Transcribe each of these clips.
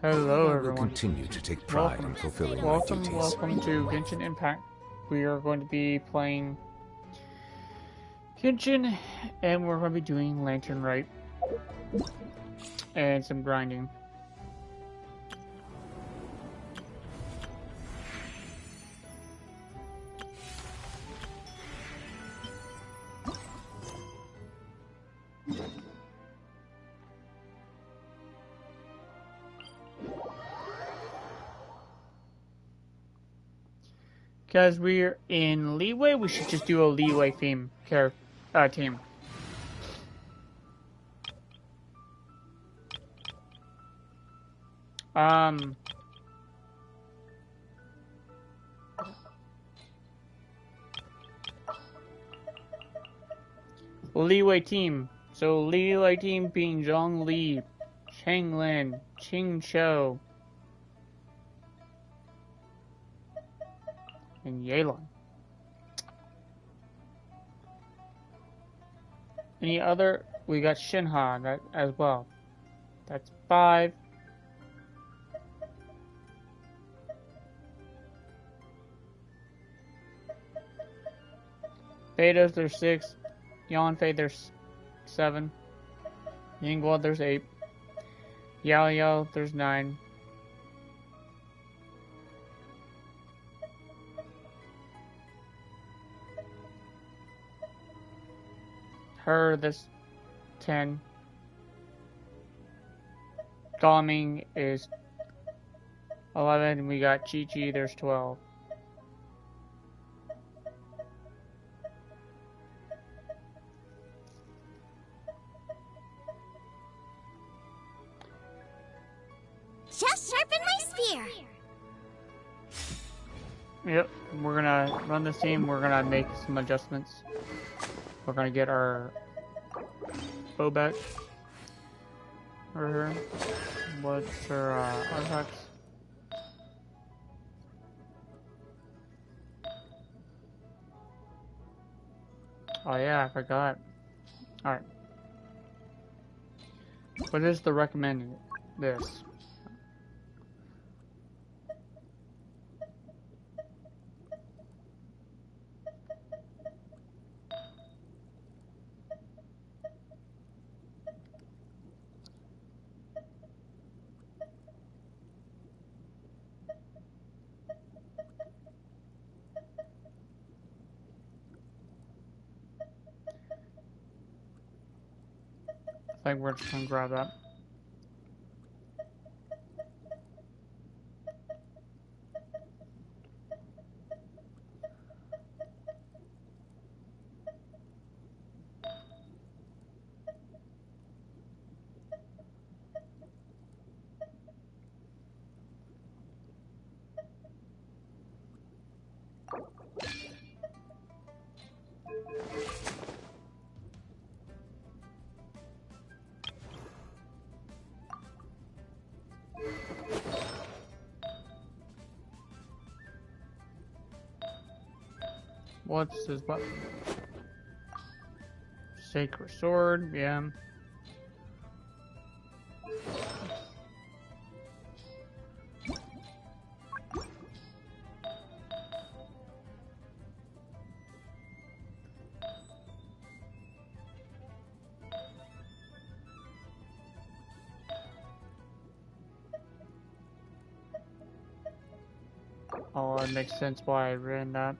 Hello, I will everyone. continue to take pride in fulfilling my duties. Welcome to Genshin Impact. We are going to be playing Genshin, and we're going to be doing Lantern Rite and some grinding. Because we're in Leeway, we should just do a Leeway team. Leeway team. So Leeway team being Zhongli, Changlin, Qingqiu, and Yelan. Any other? We got Shinha that as well. That's 5. Betas, there's 6. Yanfei, there's 7. Yingguo, there's 8. Yao Yao, there's 9. Her, there's 10. Gaming is 11. We got Chi Chi, there's 12. Just sharpen my spear. Yep, we're gonna run this team. We're gonna make some adjustments. We're gonna get our bow back. Her. What's her artifacts? Oh yeah, I forgot. Alright. What is the recommended? This. I think we're just gonna grab that. What's his weapon? Sacred sword, yeah. Oh, it makes sense why I ran that.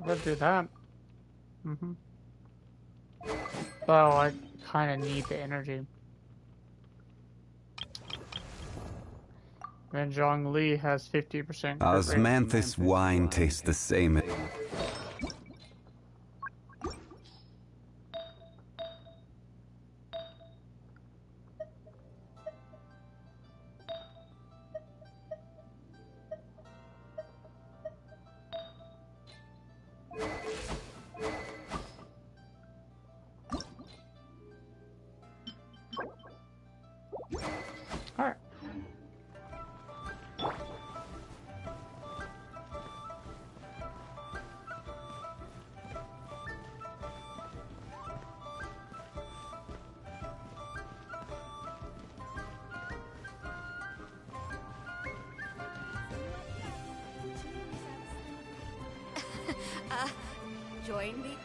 Let's do that. Well, I kind of need the energy. Then Zhongli has 50% crit rate. Osmanthus wine tastes the same. Alright. Join me.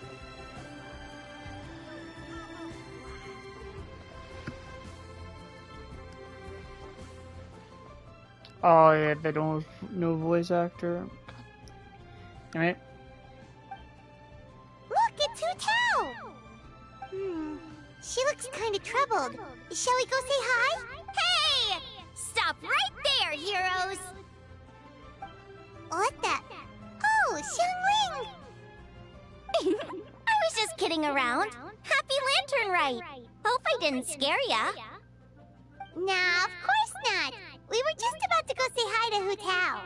Oh yeah, they don't have no voice actor. Alright. Look, it's Hu Tao! She looks kind of troubled. Shall we go say hi? Hey! Stop right there, heroes! What the? Oh, Xiangling! I was just kidding around. Happy Lantern Rite! Hope I didn't scare ya. Nah, of course not. We were just about to go say hi to Hu Tao.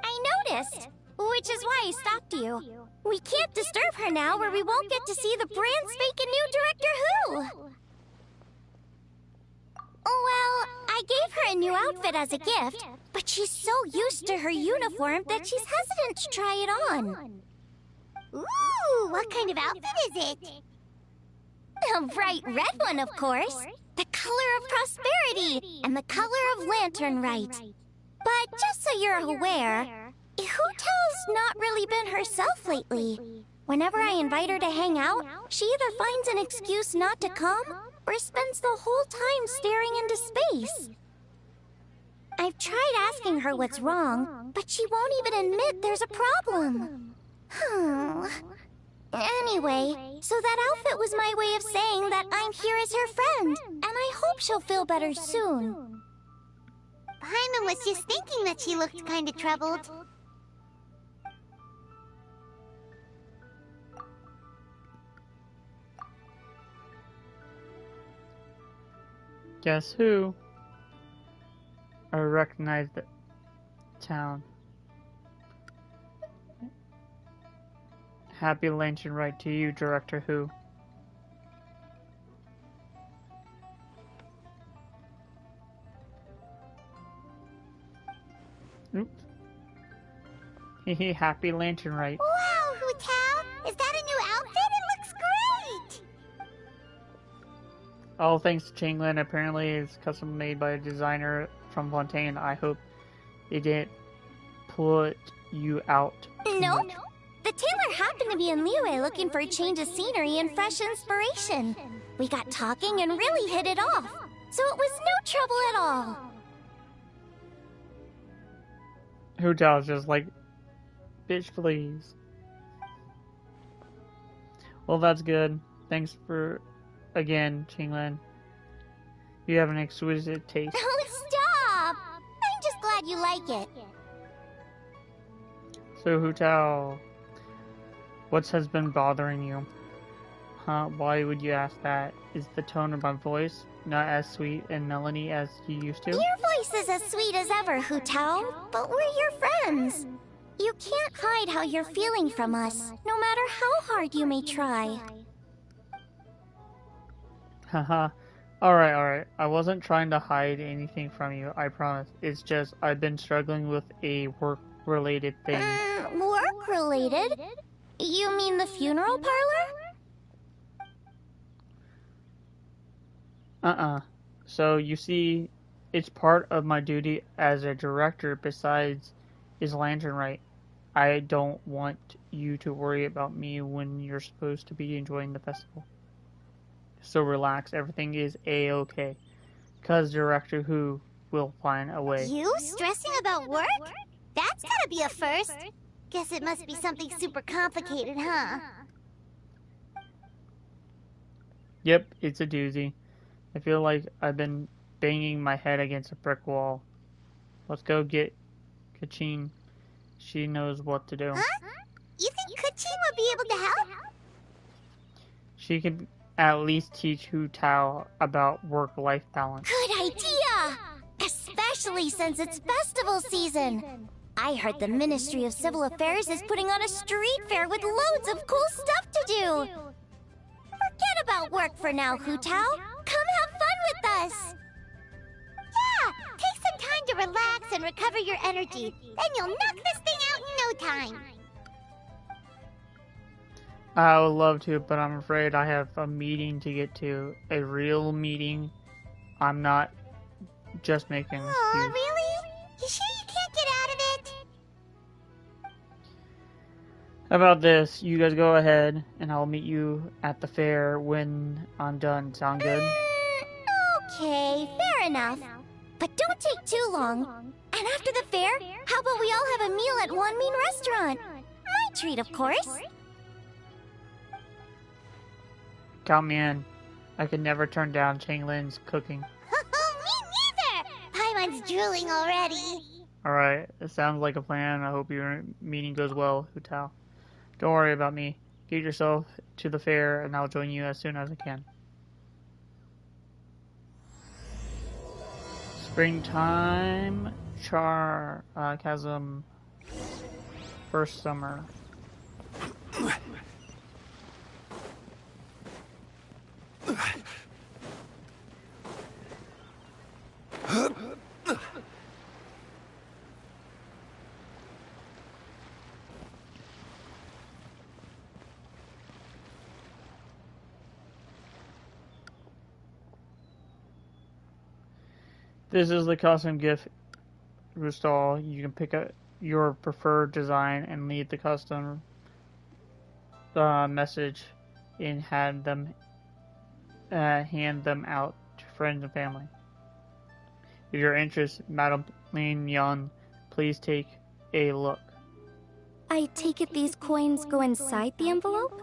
I noticed, which is why I stopped you. We can't disturb her now where we won't get to see the brand spanking new Director Who. Well, I gave her a new outfit as a gift, but she's so used to her uniform that she's hesitant to try it on. Ooh, what kind of outfit is it? A bright red one, of course. The color of prosperity and the color of Lantern Rite. But just so you're aware, Hu Tao's not really been herself lately. Whenever I invite her to hang out, she either finds an excuse not to come or spends the whole time staring into space. I've tried asking her what's wrong, but she won't even admit there's a problem. Anyway, so that outfit was my way of saying that I'm here as her friend, and I hope she'll feel better soon. Paimon was just thinking that she looked kind of troubled. Guess who? I recognize the town. Happy Lantern Rite to you, Director Who. Oops. Hehe, Happy Lantern Rite. Wow, Hu Tao! Is that a new outfit? It looks great! All thanks to Changlin. Apparently it's custom made by a designer from Fontaine. I hope they didn't put you out. Nope. The tailor happened to be in Liyue looking for a change of scenery and fresh inspiration. We got talking and really hit it off, so it was no trouble at all. Hu Tao's just like, bitch, please. Well, that's good. Thanks for, again, Changlin. You have an exquisite taste. Oh, stop! I'm just glad you like it. So, Hu Tao, what has been bothering you? Huh? Why would you ask that? Is the tone of my voice not as sweet and melody as you used to? Your voice is as sweet as ever, Hu Tao, but we're your friends. You can't hide how you're feeling from us, no matter how hard you may try. Haha. Alright. I wasn't trying to hide anything from you, I promise. It's just I've been struggling with a work-related thing. Work-related? You mean the funeral parlor? So, you see, it's part of my duty as a director besides is Lantern Rite. I don't want you to worry about me when you're supposed to be enjoying the festival. So relax, everything is A-okay. 'Cause Director Who will find a way. You stressing about work? That's gotta be a first. Guess it must be something super complicated, huh? Yep, it's a doozy. I feel like I've been banging my head against a brick wall. Let's go get Kachin. She knows what to do. Huh? You think Kuchin will be able to help? She can at least teach Hu Tao about work-life balance. Good idea! Especially since it's festival season. I heard the Ministry of Civil Affairs is putting on a street fair with loads of cool stuff to do. Forget about work for now, Hu Tao. Come have fun with us. Yeah, take some time to relax and recover your energy. Then you'll knock this thing out in no time. I would love to, but I'm afraid I have a meeting to get to. A real meeting. I'm not just making an Oh, excuse. really? You sure you can't get out of it? How about this? You guys go ahead, and I'll meet you at the fair when I'm done. Sound good? Okay, fair enough. But don't take too long. And after the fair, how about we all have a meal at Wan Min restaurant? My treat, of course. Count me in. I could never turn down Chang Lin's cooking. Me neither! Paimon's drooling already. Alright, it sounds like a plan. I hope your meeting goes well, Hu Tao. Don't worry about me. Get yourself to the fair, and I'll join you as soon as I can. Springtime chasm. First summer. This is the custom gift stall. You can pick up your preferred design and leave the custom message and hand them out to friends and family. If you're interested, Madam Lin Young, please take a look. I take it these coins go inside the envelope?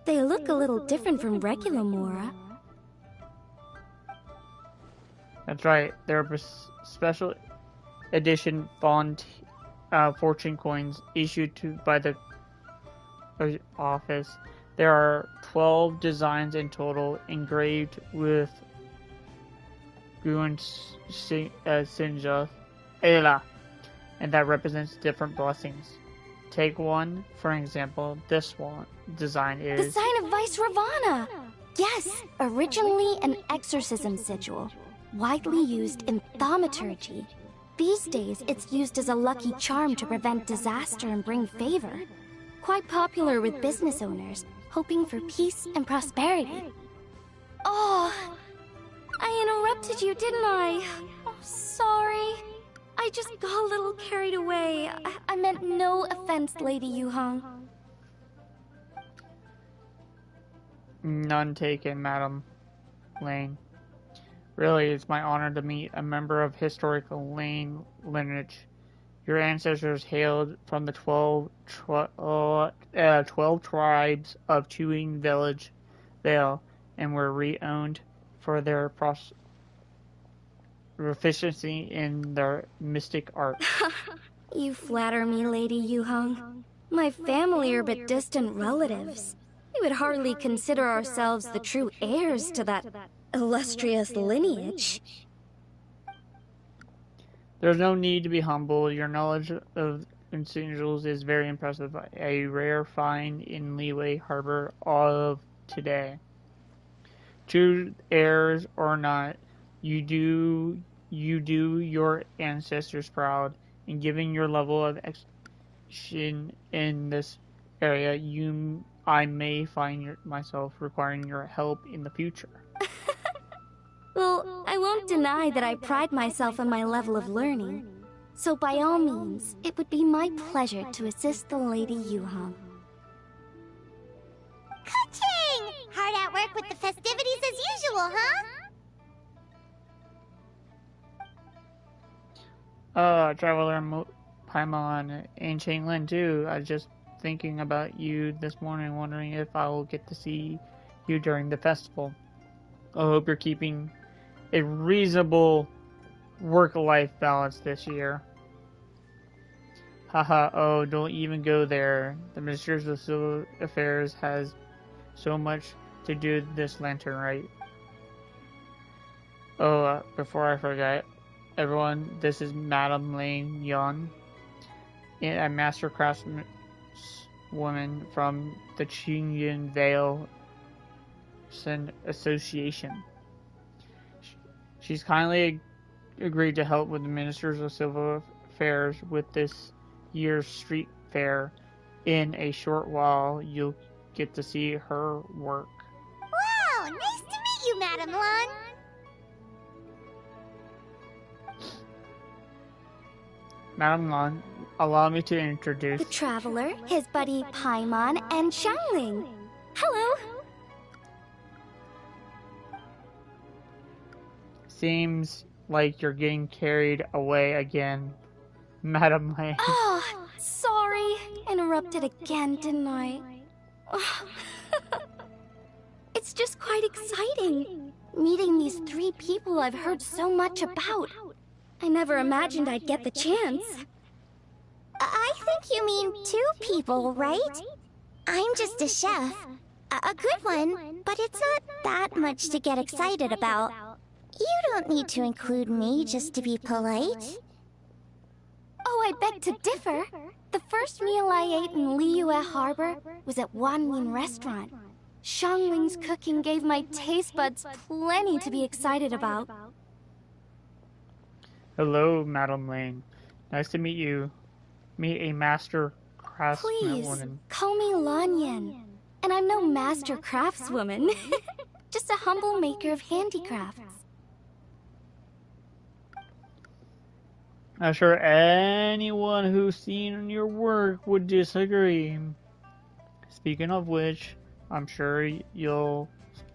They look a little different from regular Mora. That's right. They're special edition fortune coins issued by the office. There are 12 designs in total, engraved with Guan Sinja Ela, and that represents different blessings. Take one, for example. This one design is The sign of Vice Ravana! Yes, originally an exorcism sigil, widely used in thaumaturgy. These days, it's used as a lucky charm to prevent disaster and bring favor. Quite popular with business owners, hoping for peace and prosperity. Oh, I interrupted you, didn't I? Oh, sorry. I just got a little carried away. I meant no offense, Lady Yuhong. None taken, Madam Lane. Really, it's my honor to meet a member of historical Lane lineage. Your ancestors hailed from the 12 tribes of Chewing Village Vale and were re-owned for their proficiency in their mystic art. You flatter me, Lady Yuhong. My family are but distant relatives. We would hardly consider ourselves the true heirs to that illustrious lineage. There's no need to be humble. Your knowledge of insignials is very impressive. A rare find in Leeway Harbor of today. True heirs or not, you do your ancestors proud. And given your level of extension in this area, I may find myself requiring your help in the future. Well, I won't deny that I pride myself on my level of learning. So by all means, it would be my pleasure to assist the Lady Yuhong. Ka-ching! Hard at work with the festivities as usual, huh? Traveler Paimon and Changlin too. I was just thinking about you this morning, wondering if I will get to see you during the festival. I hope you're keeping a reasonable work-life balance this year. Haha, oh, don't even go there. The Ministers of Civil Affairs has so much to do with this lantern, right? Oh, before I forget, everyone, this is Madame Lane Yon, a master craftswoman from the Qingyan Vale Association. She's kindly agreed to help with the Ministers of Civil Affairs with this year's street fair. In a short while, you'll get to see her work. Wow, nice to meet you, Madame Lan. Madame Lan, allow me to introduce The Traveler, his buddy Paimon, and Xiangling. Hello! Seems like you're getting carried away again, Madame Lane. Oh, sorry. Interrupted again, didn't I? It's just quite exciting. Meeting these 3 people I've heard so much about. I never imagined I'd get the chance. I think you mean 2 people, right? I'm just a chef. A good one, but it's not that much to get excited about. You don't need to include me just to be polite. Oh, I beg to differ. The first meal I ate in Liyue Harbor was at Wanmin Restaurant. Xiangling's cooking gave my taste buds plenty to be excited about. Hello, Madame Lane. Nice to meet you. Meet a master Please, craftswoman. call me Lanyan. And I'm no master craftswoman. Just a humble maker of handicrafts. I'm sure anyone who's seen your work would disagree. Speaking of which, I'm sure you'll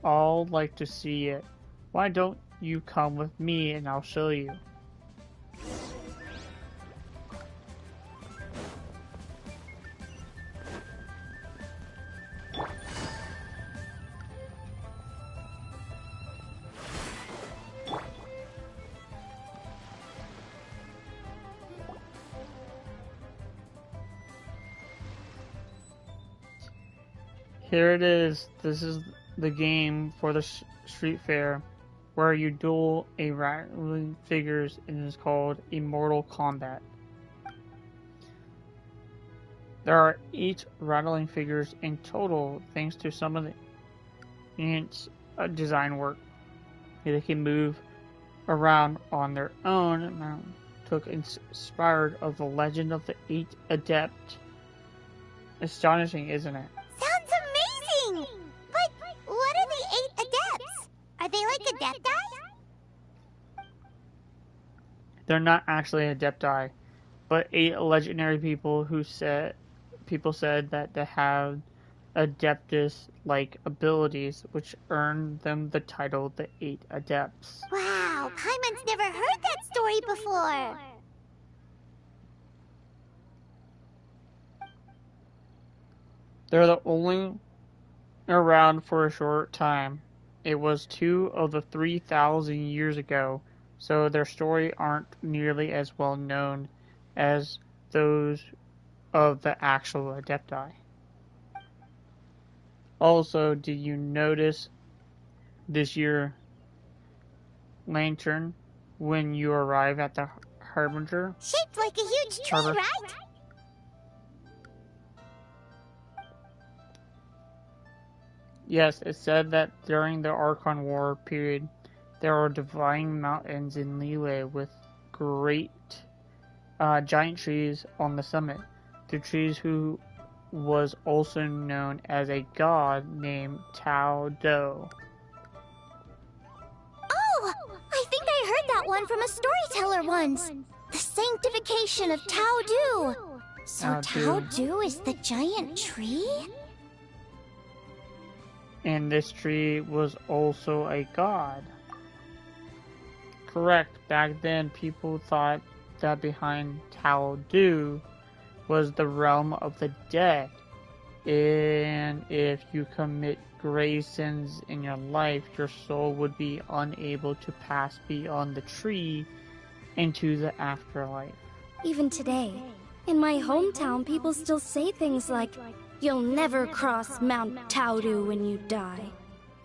all like to see it. Why don't you come with me and I'll show you? Here it is. This is the game for the street fair where you duel a rattling figures and is called Immortal Combat. There are 8 rattling figures in total thanks to some of the ants' design work. They can move around on their own. Took inspired of the legend of the 8 Adept. Astonishing, isn't it? Sounds amazing! But what are the 8 adepts? Are they like adepti? They're not actually adepti, but 8 legendary people who said that they have adeptus-like abilities, which earned them the title the 8 Adepts. Wow, Paimon's never heard that story before. They're the only around for a short time. It was 2 of the 3,000 years ago, so their story aren't nearly as well known as those of the actual Adepti. Also, did you notice this year lantern when you arrive at the Harbinger? Shaped like a huge tree, Harbor. right? Yes, it said that during the Archon War period, there are divine mountains in Liyue with great giant trees on the summit. The trees who was also known as a god named Tao Do. Oh, I think I heard that one from a storyteller once. The sanctification of Tao Du. So Tao Du is the giant tree? And this tree was also a god. Correct, back then people thought that behind Tao Du was the realm of the dead. And if you commit grave sins in your life, your soul would be unable to pass beyond the tree into the afterlife. Even today, in my hometown, people still say things like, "You'll never cross Mount Taudu when you die."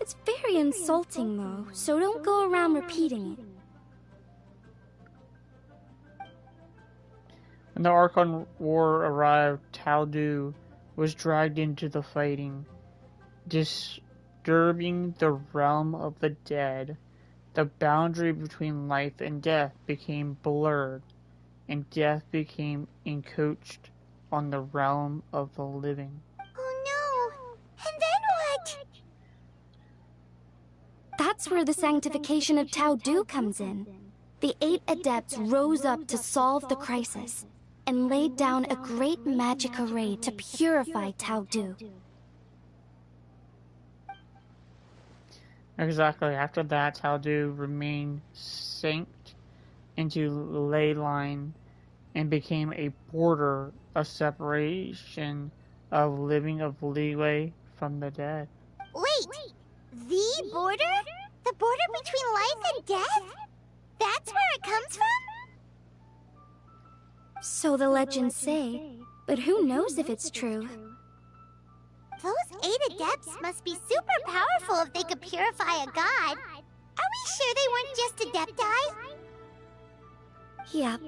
It's very insulting, though, so don't go around repeating it. When the Archon War arrived, Taudu was dragged into the fighting, disturbing the realm of the dead. The boundary between life and death became blurred, and death became encroached on the realm of the living. Oh no! And then what? That's where the sanctification of Taudu comes in. The 8 adepts rose up to solve the crisis, and laid down a great magic array to purify Taudu. Exactly. After that, Taudu remained sank into ley line and became a border, a separation of living of leeway from the dead. Wait! The border? The border between life and death? That's where it comes from? So the legends say, but who knows if it's true? Those 8 adepts must be super powerful if they could purify a god. Are we sure they weren't just adepti? Yep.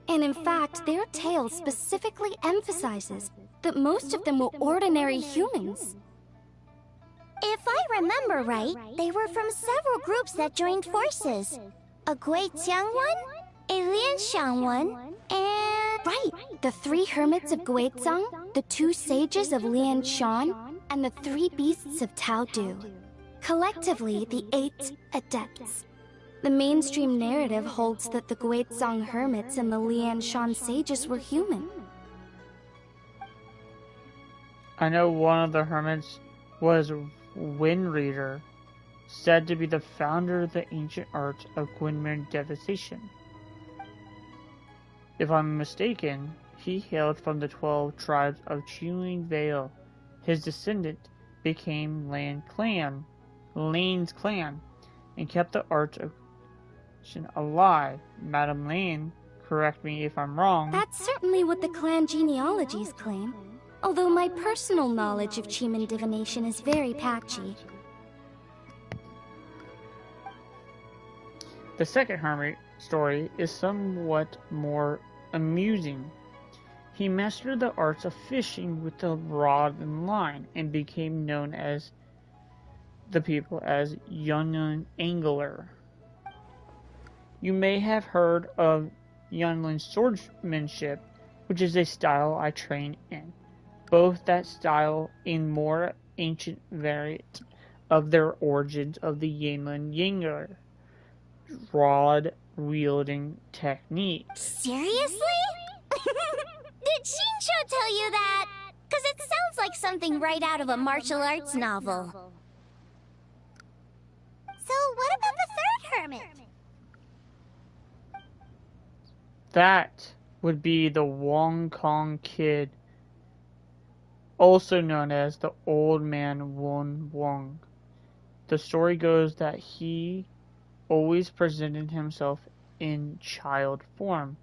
And in fact, their tale specifically emphasizes that most of them were ordinary humans. If I remember right, they were from several groups that joined forces. A Guiqiang one, a Lianshan one, and... Right! The 3 hermits of Guizang, the 2 sages of Lianshan, and the 3 beasts of Taudu. Collectively, the 8 adepts. The mainstream narrative holds that the Guizang hermits and the Lianshan sages were human. I know one of the hermits was Wind Reader, said to be the founder of the ancient art of Gwynmere devastation. If I'm mistaken, he hailed from the 12 tribes of Chewing Vale. His descendant became Lane's clan, and kept the art of alive. Madame Lane, correct me if I'm wrong. That's certainly what the clan genealogies claim, although my personal knowledge of Cheeman divination is very patchy. The second hermit story is somewhat more amusing. He mastered the arts of fishing with the rod and line, and became known as the people as Yunlin Angler. You may have heard of Yunlin swordsmanship, which is a style I train in. Both that style and more ancient variant of their origins of the Yunlin Yangler rod-wielding technique. Seriously? Did Shinsho tell you that? Because it sounds like something right out of a martial arts novel. So what about the third hermit? That would be the Wong Kong Kid, also known as the Old Man Wun Wong. The story goes that he always presented himself in child form.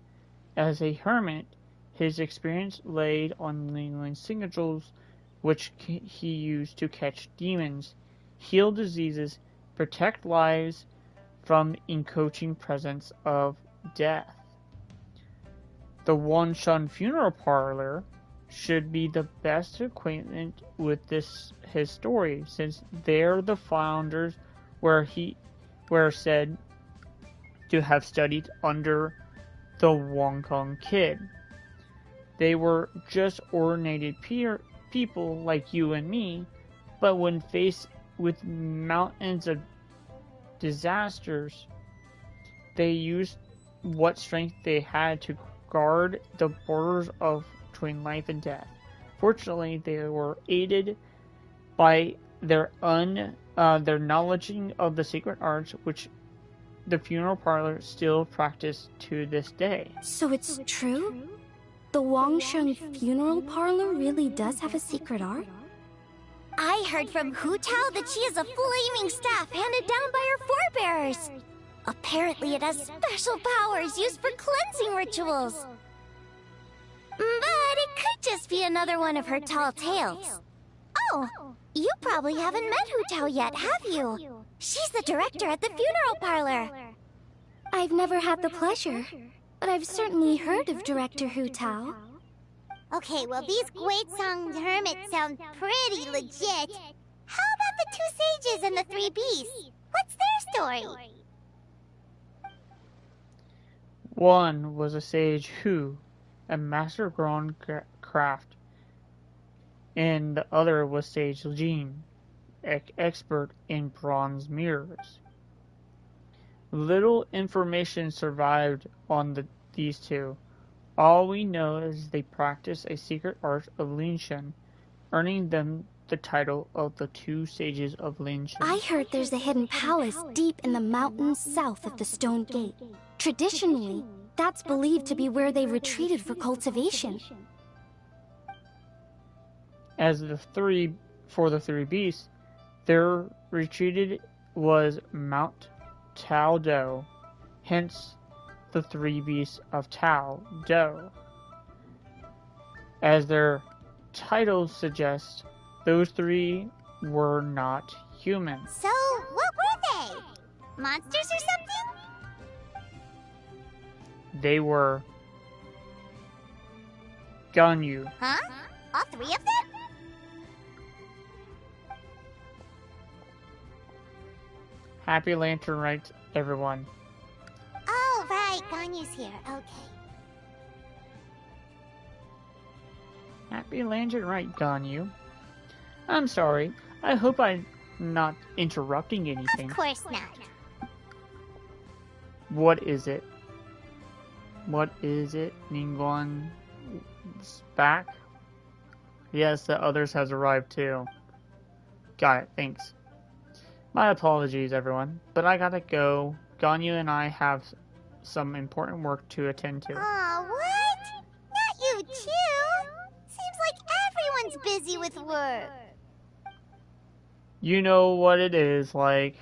As a hermit, his experience laid on Lingling signatures, which he used to catch demons, heal diseases, protect lives from encroaching presence of death. The Wanshan Funeral Parlor should be the best acquainted with his story, since they're the founders were said to have studied under the Wong Kong Kid. They were just ordinary people like you and me, but when faced with mountains of disasters, they used what strength they had to guard the borders between life and death. Fortunately, they were aided by their knowledge of the sacred arts, which the funeral parlor still practice to this day. So it's true? The Wangsheng Funeral Parlor really does have a secret art? I heard from Hu Tao that she has a flaming staff handed down by her forebears. Apparently it has special powers used for cleansing rituals. But it could just be another one of her tall tales. Oh, you probably haven't met Hu Tao yet, have you? She's the director at the funeral parlor. I've never had the pleasure, but I've certainly heard of Director Hu Tao. Okay, well, these Great Song Hermits sound pretty legit. How about the two sages and the three beasts? What's their story? One was a sage Hu, a master of grown craft, and the other was Sage Jean, expert in bronze mirrors. Little information survived on these two. All we know is they practice a secret art of Linshan, earning them the title of the two sages of Linshan. I heard there's a hidden palace deep in the mountains south of the Stone Gate. Traditionally, that's believed to be where they retreated for cultivation. As for the three beasts, their retreated was Mount Tao Do, hence the three beasts of Tao Do. As their titles suggest, those three were not human. So, what were they? Monsters or something? They were Ganyu. Huh? All three of them? Happy Lantern Rite, everyone. Oh, right. Ganyu's here. Okay. Happy Lantern Rite, Ganyu. I'm sorry. I hope I'm not interrupting anything. Of course not. What is it? What is it? Ningguang's back? Yes, the others has arrived too. Got it, thanks. My apologies, everyone, but I gotta go. Ganyu and I have some important work to attend to. Aw, what? Not you too? Seems like everyone's busy with work. You know what it is like.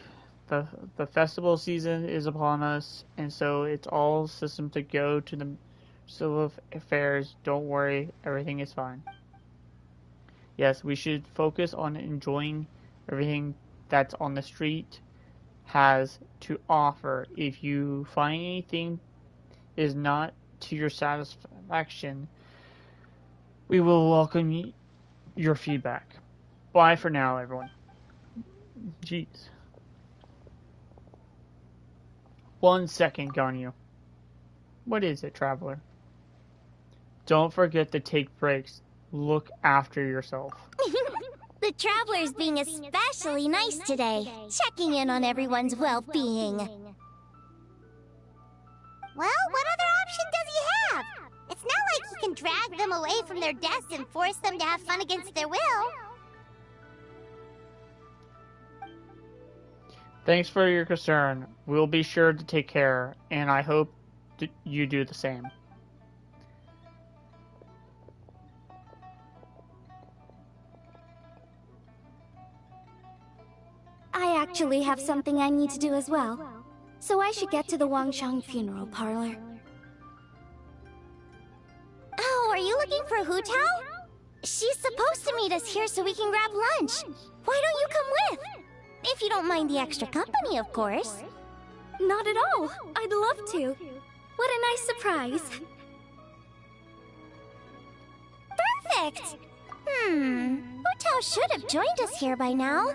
The festival season is upon us, and so it's all system to go to the civil affairs. Don't worry, everything is fine. Yes, we should focus on enjoying everything that's on the street has to offer. If you find anything is not to your satisfaction, we will welcome your feedback. Bye for now, everyone. Jeez. 1 second, Ganyu. What is it, traveler? Don't forget to take breaks. Look after yourself. The traveler's being especially nice today, checking in on everyone's well-being. Well, what other option does he have? It's not like he can drag them away from their desks and force them to have fun against their will. Thanks for your concern. We'll be sure to take care, and I hope you do the same. I actually have something I need to do as well, so I should get to the Wangshang funeral parlor. Oh, are you looking for Hu Tao? She's supposed to meet us here so we can grab lunch. Why don't you come with? If you don't mind the extra company, of course. Not at all. I'd love to. What a nice surprise. Perfect! Hu Tao should have joined us here by now.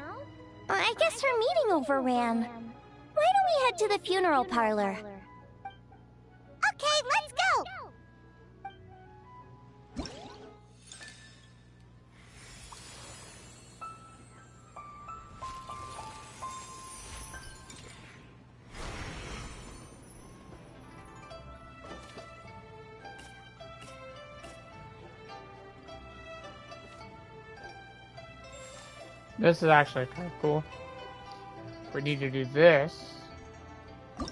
I guess her meeting overran. Why don't we head to the funeral parlor? Okay, let's go! This is actually kind of cool. We need to do this. What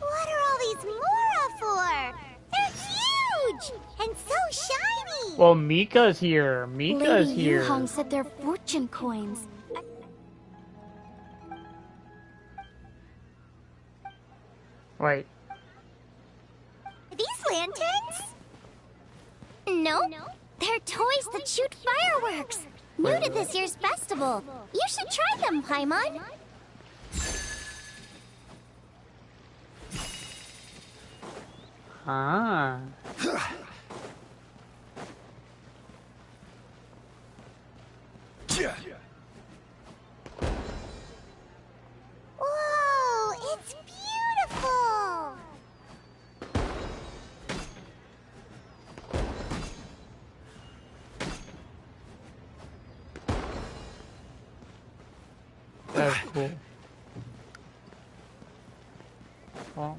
are all these Mora for? They're huge! And so Well, Mika's here. Mika's Lady here. Yuhong said they're fortune coins. Wait. Are these lanterns? No, they're toys that shoot fireworks. New to this year's festival. You should try them, Paimon. Ah. Whoa, it's beautiful. That's cool. Oh.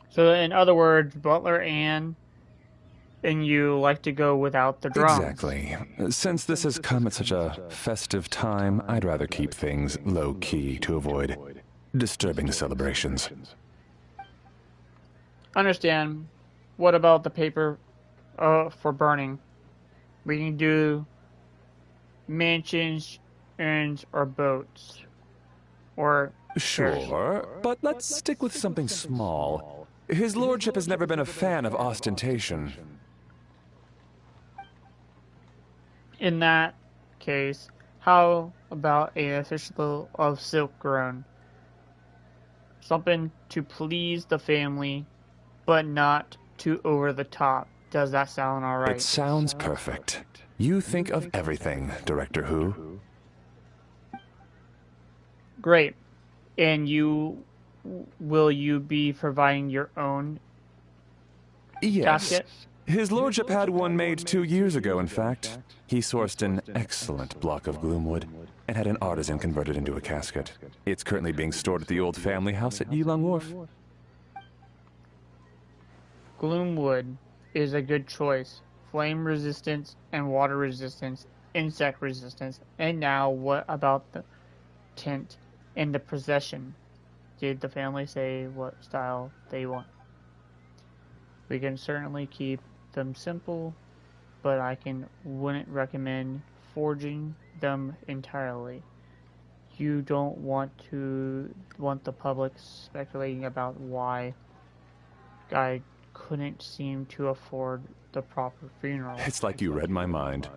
So, in other words, Butler Ann and you like to go without the drums. Exactly. Since this has come at such a festive time, I'd rather keep things low-key to avoid disturbing the celebrations. Understand. What about the paper for burning? We can do mansions, urns, or boats. Or Sure, but let's stick with something small. His lordship has never been a fan of ostentation. in that case, how about an official of silk grown? Something to please the family, but not too over the top. Does that sound alright? It sounds perfect. You think of everything, Director Who. Great. And will you be providing your own Yes. casket? His lordship had one made 2 years ago, in fact. He sourced an excellent block of gloomwood and had an artisan convert it into a casket. It's currently being stored at the old family house at Yilong Wharf. Gloomwood is a good choice. Flame resistance and water resistance, insect resistance. And now, what about the tint and the possession? Did the family say what style they want? We can certainly keep them simple, but wouldn't recommend forging them entirely. You don't want the public speculating about why Guy couldn't seem to afford the proper funeral. It's like you read my mind.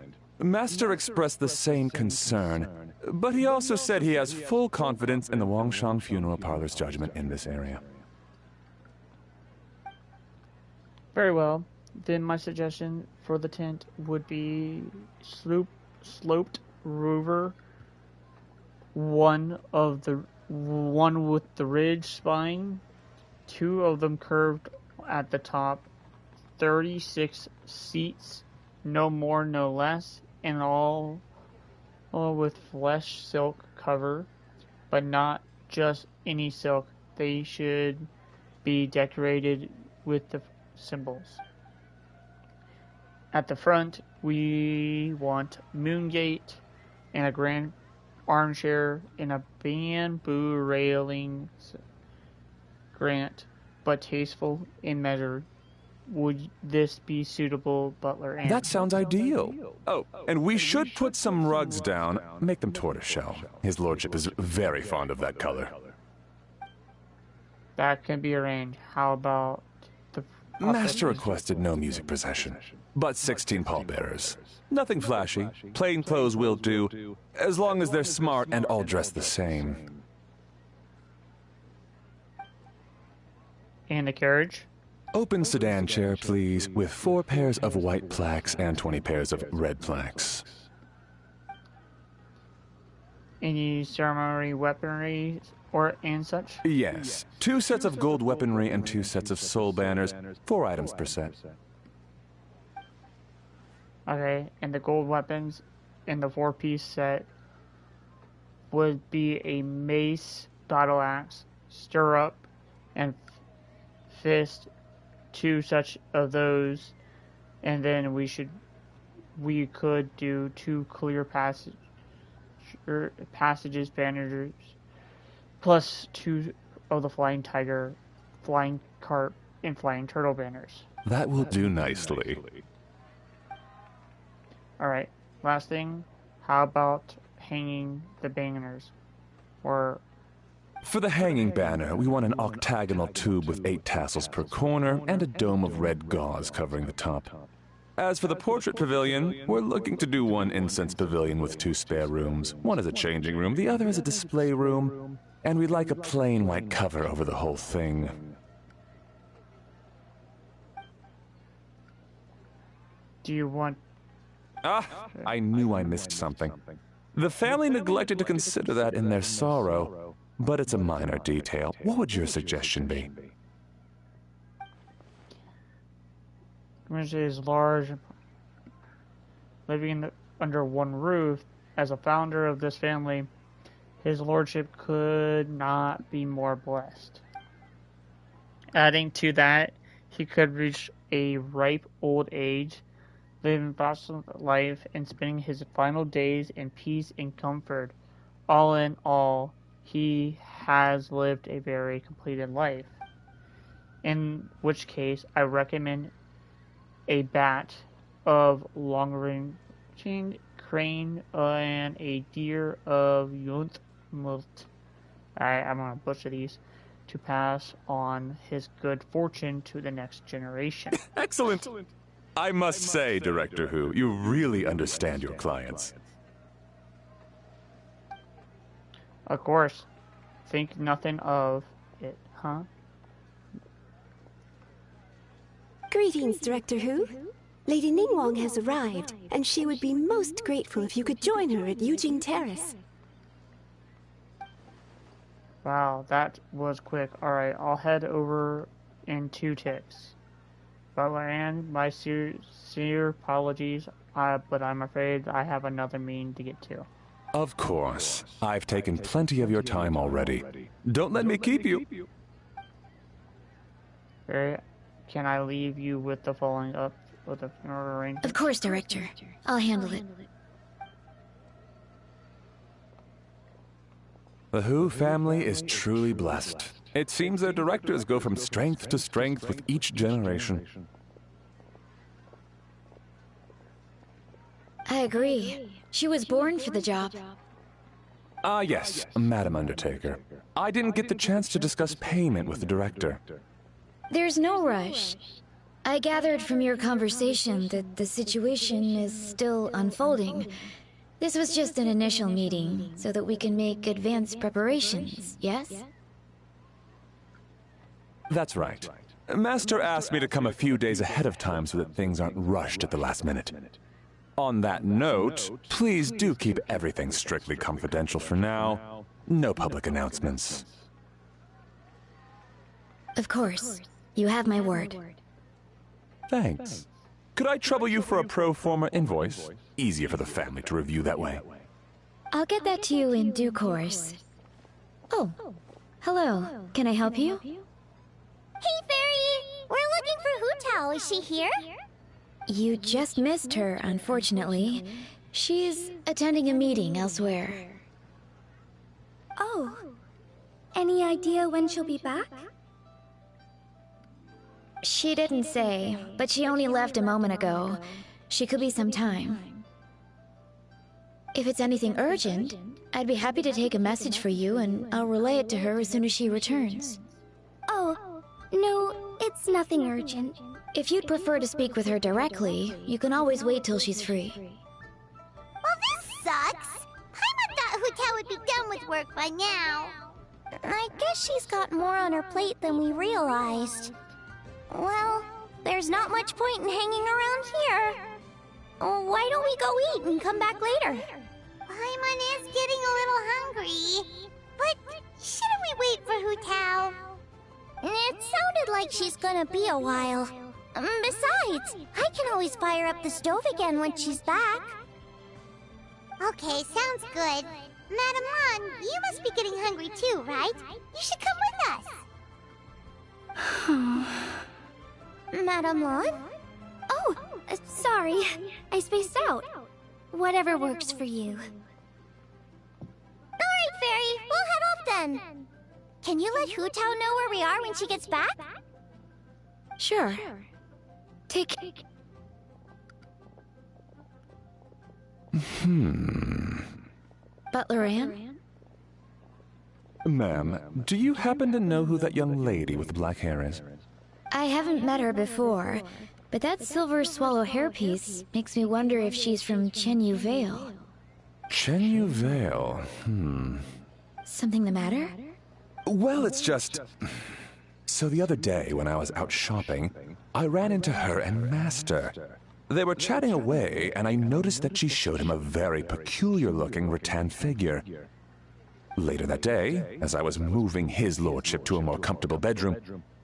Master expressed the same concern, but he also said he has full confidence in the Wangshang Funeral Parlor's judgment in this area. Very well. Then my suggestion for the tent would be sloped roofer, one with the ridge spine, 2 of them curved at the top, 36 seats, no more, no less, and all with flesh silk cover, but not just any silk. They should be decorated with the symbols. At the front, we want moongate and a grand armchair and a bamboo railing, but tasteful in measure. Would this be suitable, Butler Ann? That sounds ideal. Oh, and we should put some rugs down. Make them tortoiseshell. His lordship is very fond of that color. That can be arranged. How about the Master requested no music procession, but 16 pallbearers. Nothing flashy. Plain clothes will do, as long as they're smart and all dressed the same. and the carriage? Open sedan chair, please, with 4 pairs of white plaques and 20 pairs of red plaques. Any ceremony weaponry and such? Yes. 2 sets of gold weaponry and 2 sets of soul banners, 4 items per set. Okay, and the gold weapons in the 4-piece set would be a mace, battle axe, stirrup, and fist, 2 such of those, and then we could do 2 clear passages banners, plus 2 of the flying tiger, flying carp, and flying turtle banners. That will do nicely. Alright, last thing, how about hanging the banners? Or For the hanging banner, we want an octagonal tube with 8 tassels per corner and a dome of red gauze covering the top. As for the portrait pavilion, we're looking to do 1 incense pavilion with 2 spare rooms. One is a changing room, the other is a display room, and we'd like a plain white cover over the whole thing. do you want... I knew I missed something. The family neglected to consider that in their sorrow, but it's a minor detail. What would your suggestion be? Community is large, living under one roof. As a founder of this family, his lordship could not be more blessed. Adding to that, he could reach a ripe old age, living bachelor life and spending his final days in peace and comfort. All in all, he has lived a very completed life. In which case, I recommend a bat of long-ranging crane and a deer of Yuntmult. I'm gonna butcher these, to pass on his good fortune to the next generation. Excellent! I must say, Director Who, you really understand your clients. Of course. Think nothing of it, huh? Greetings, Director Who. Lady Ningguang has arrived, and she would be most grateful if you could join her at Yujing Terrace. Wow, that was quick. Alright, I'll head over in 2 ticks. Butler Ann, my sincere apologies, but I'm afraid I have another meeting to get to. Of course. I've taken plenty of your time already. Don't let me keep you. Can I leave you with the following up with the funeral arrangement? Of course, Director. I'll handle it. The Who family is truly blessed. It seems their directors go from strength to strength with each generation. I agree. She was born for the job. Yes, Madam Undertaker. I didn't get the chance to discuss payment with the director. There's no rush. I gathered from your conversation that the situation is still unfolding. This was just an initial meeting, so that we can make advanced preparations, yes? That's right. Master asked me to come a few days ahead of time so that things aren't rushed at the last minute. On that note, please do keep everything strictly confidential for now. No public announcements. Of course. You have my word. Thanks. Could I trouble you for a pro forma invoice? Easier for the family to review that way. I'll get that to you in due course. Oh, hello. Can I help you? Hey, Fairy! We're looking for Hu Tao. Is she here? You just missed her, unfortunately. She's attending a meeting elsewhere. Oh. Any idea when she'll be back? She didn't say, but she only left a moment ago. She could be some time. If it's anything urgent, I'd be happy to take a message for you, and I'll relay it to her as soon as she returns. Oh, no, it's nothing urgent. If you'd prefer to speak with her directly, you can always wait till she's free. Well, this sucks. I thought Hu Tao would be done with work by now. I guess she's got more on her plate than we realized. Well, there's not much point in hanging around here. Why don't we go eat and come back later? Paimon is getting a little hungry. But shouldn't we wait for Hu Tao? It sounded like she's gonna be a while. Besides, I can always fire up the stove again when she's back. Okay, sounds good. Madame Lan, you must be getting hungry too, right? You should come with us. Madame Lan? Oh, sorry. I spaced out. Whatever works for you. Alright, Fairy, we'll head off then. Can you let Hu Tao know where we are when she gets back? Sure. Take... Butler Ann? Ma'am, do you happen to know who that young lady with the black hair is? I haven't met her before, but that silver swallow hairpiece makes me wonder if she's from Chenyu Vale. Chenyu Vale, Something the matter? Well, it's just... So the other day, when I was out shopping, I ran into her and Master. They were chatting away, and I noticed that she showed him a very peculiar-looking rattan figure. Later that day, as I was moving his lordship to a more comfortable bedroom,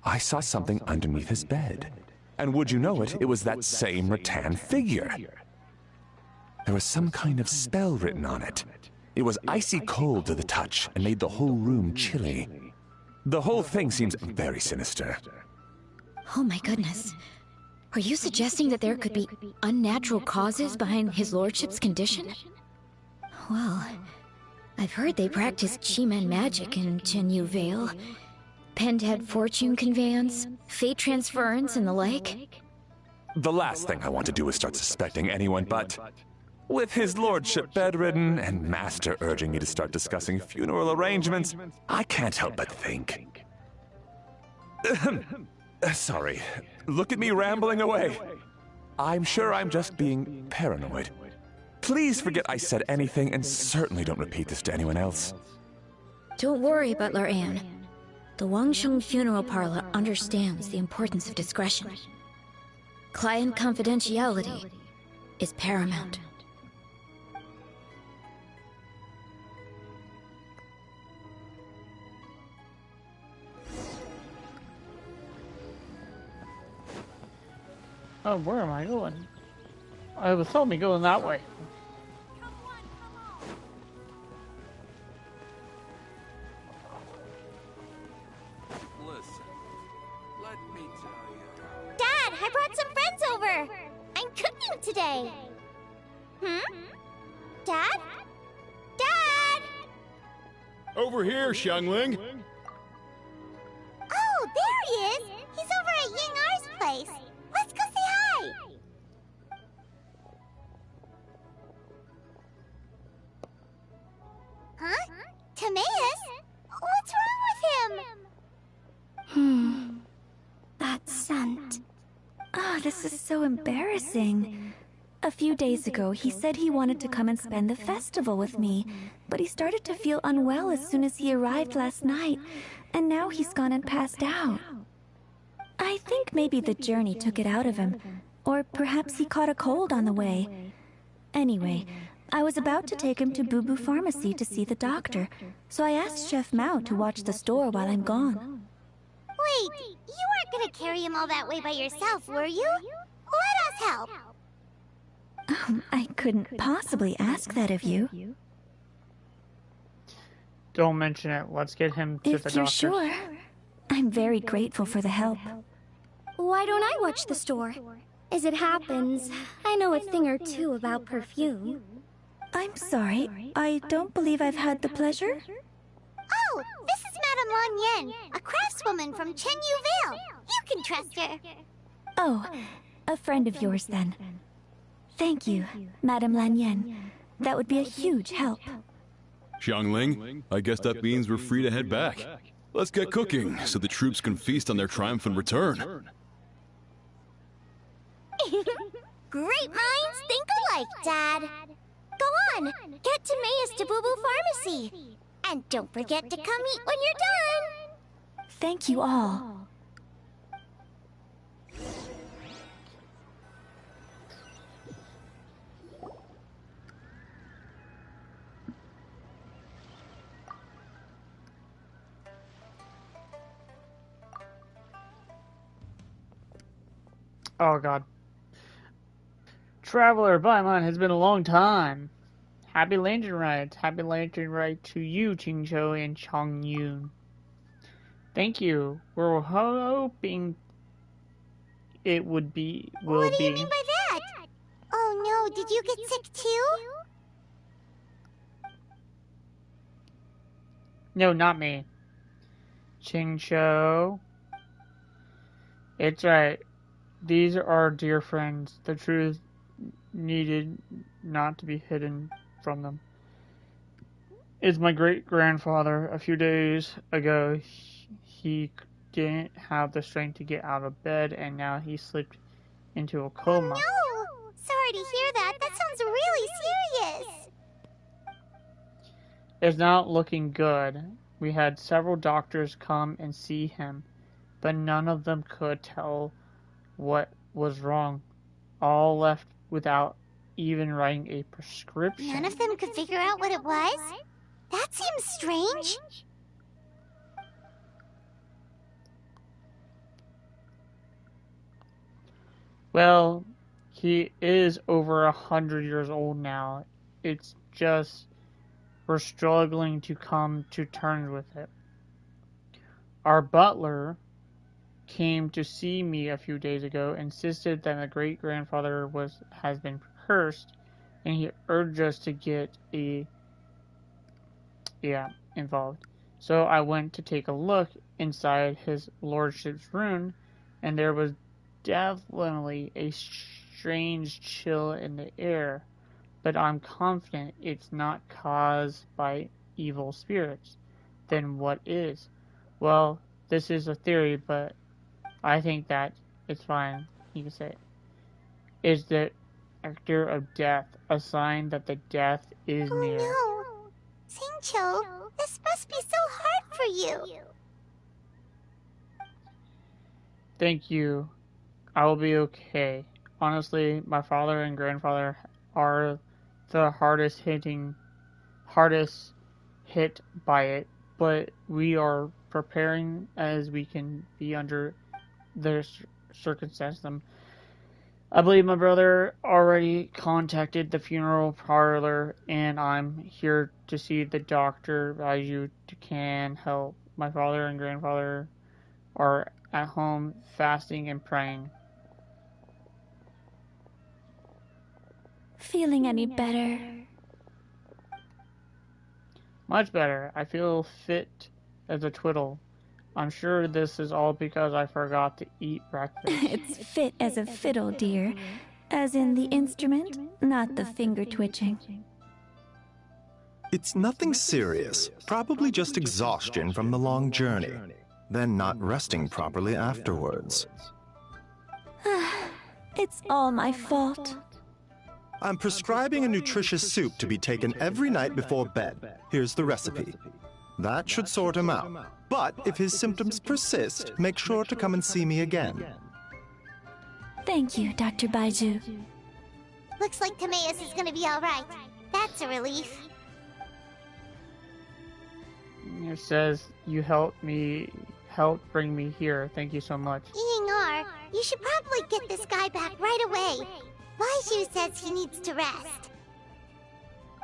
I saw something underneath his bed. And would you know it, it was that same rattan figure. There was some kind of spell written on it. It was icy cold to the touch and made the whole room chilly. The whole thing seems very sinister. Oh my goodness. Are you suggesting that there could be unnatural causes behind his lordship's condition? Well, I've heard they practice Chi-Men magic in Chenyu Vale. Pentad fortune conveyance, fate transference, and the like. The last thing I want to do is start suspecting anyone, but... with his lordship bedridden and Master urging me to start discussing funeral arrangements, I can't help but think. Sorry. Look at me rambling away. I'm sure I'm just being paranoid. Please forget I said anything, and certainly don't repeat this to anyone else. Don't worry, Butler Ann. The Wangsheng Funeral Parlor understands the importance of discretion. Client confidentiality is paramount. Oh, where am I going? I was told me going that way. Listen, let me tell you. Dad, I brought some friends over. I'm cooking today. Dad? Dad! Over here, Xiangling. Oh, there he is. He's over at Ying R's place. Let's go say hi. Huh? Timaeus? What's wrong with him? That scent. Oh, this is so embarrassing. A few days ago, he said he wanted to come and spend the festival with me, but he started to feel unwell as soon as he arrived last night, and now he's gone and passed out. I think maybe the journey took it out of him, or perhaps he caught a cold on the way. Anyway, I was about to take him to Boo Boo Pharmacy to see the doctor, so I asked Chef Mao to watch the store while I'm gone. Wait, you weren't gonna carry him all that way by yourself, were you? Let us help. I couldn't possibly ask that of you. Don't mention it. Let's get him to the doctor. If you're sure. I'm very grateful for the help. Why don't I watch the store? As it happens, I know a thing or two about perfume. I'm sorry, I don't believe I've had the pleasure. Oh, this is Madame Lan Yen, a craftswoman from Chenyu Vale. You can trust her. Oh, a friend of yours then. Thank you, Madame Lan Yen. That would be a huge help. Xiangling, I guess that means we're free to head back. Let's get cooking so the troops can feast on their triumphant return. Great minds think alike, Dad. Go on, get Timaeus to Boo Boo Pharmacy. And don't forget to come eat when you're done. Thank you all. Oh god. Traveler, Paimon, has been a long time. Happy Lantern Ride. Happy Lantern Ride to you, Qingqiu and Changyun. Thank you. We're hoping it will be. What do you mean by that? Oh no, did you get sick too? No, not me. Qingqiu. It's right. These are dear friends. The truth needed not to be hidden from them. It's my great-grandfather. A few days ago, he didn't have the strength to get out of bed, and now he slipped into a coma. Oh no! Sorry to hear that. That sounds really serious. It's not looking good. We had several doctors come and see him, but none of them could tell what was wrong. All left without even writing a prescription. None of them could figure out what it was? That seems strange. Well, he is over 100 years old now. It's just we're struggling to come to terms with it. Our butler came to see me a few days ago, insisted that my great-grandfather has been cursed, and he urged us to get involved. So I went to take a look inside his lordship's room, and there was definitely a strange chill in the air, but I'm confident it's not caused by evil spirits. Then what is? Well, this is a theory, but I think that it's fine. You can say it. Is the actor of death a sign that the death is near? Oh no! Xingqiu, this must be so hard for you. Thank you. I will be okay. Honestly, my father and grandfather are the hardest hit by it, but we are preparing as we can be under the circumstances. I believe my brother already contacted the funeral parlor, and I'm here to see the doctor as you can help. My father and grandfather are at home fasting and praying. Feeling any better? Much better. I feel fit as a twiddle. I'm sure this is all because I forgot to eat breakfast. It's fit as a fiddle, dear. As in the instrument, not the finger twitching. It's nothing serious. Probably just exhaustion from the long journey. Then not resting properly afterwards. It's all my fault. I'm prescribing a nutritious soup to be taken every night before bed. Here's the recipe. That should sort him out. But if his symptoms persist, make sure to come and see me again. Thank you, Dr. Baiju. Looks like Timaeus is gonna be alright. That's a relief. It says you helped bring me here. Thank you so much. Ying-ar, you should probably get this guy back right away. Baiju says he needs to rest.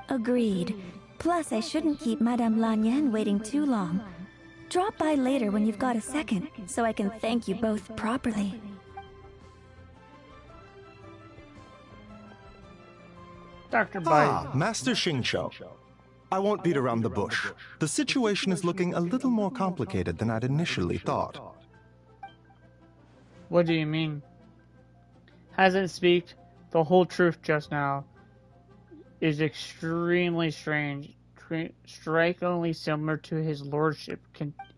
Agreed. Plus, I shouldn't keep Madame Lanyan waiting too long. Drop by later when you've got a second, so I can thank you both properly. Dr. Baiju. Master Xingqiu. I won't beat around the bush. The situation is looking a little more complicated than I'd initially thought. What do you mean? Hasn't speak the whole truth just now. Is extremely strange, strikingly similar to his lordship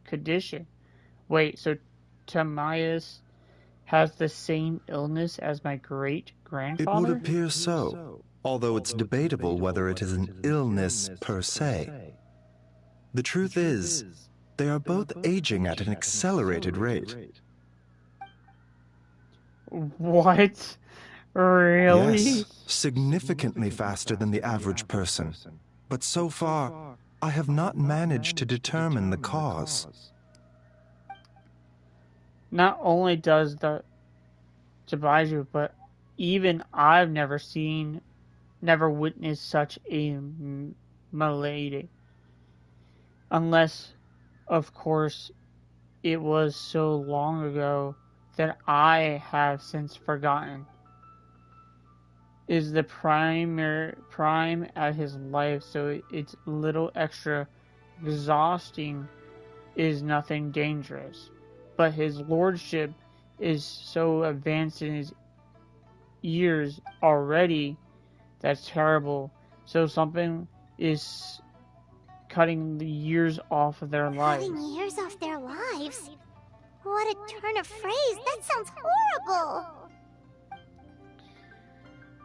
condition. Wait, so Timaeus has the same illness as my great-grandfather? It would appear so, although it's debatable whether it is an illness per se. The truth is, they are both aging at an accelerated rate. What? Really? Yes, significantly faster than the average person. But so far, I have not managed to determine the cause. Not only does to Baiju, but even I've never witnessed such a malady. Unless, of course, it was so long ago that I have since forgotten. Is the prime at his life, so it's little extra exhausting is nothing dangerous. But his lordship is so advanced in his years already, that's terrible. So something is cutting the years off of their lives. Cutting years off their lives? What a turn of phrase! That sounds horrible!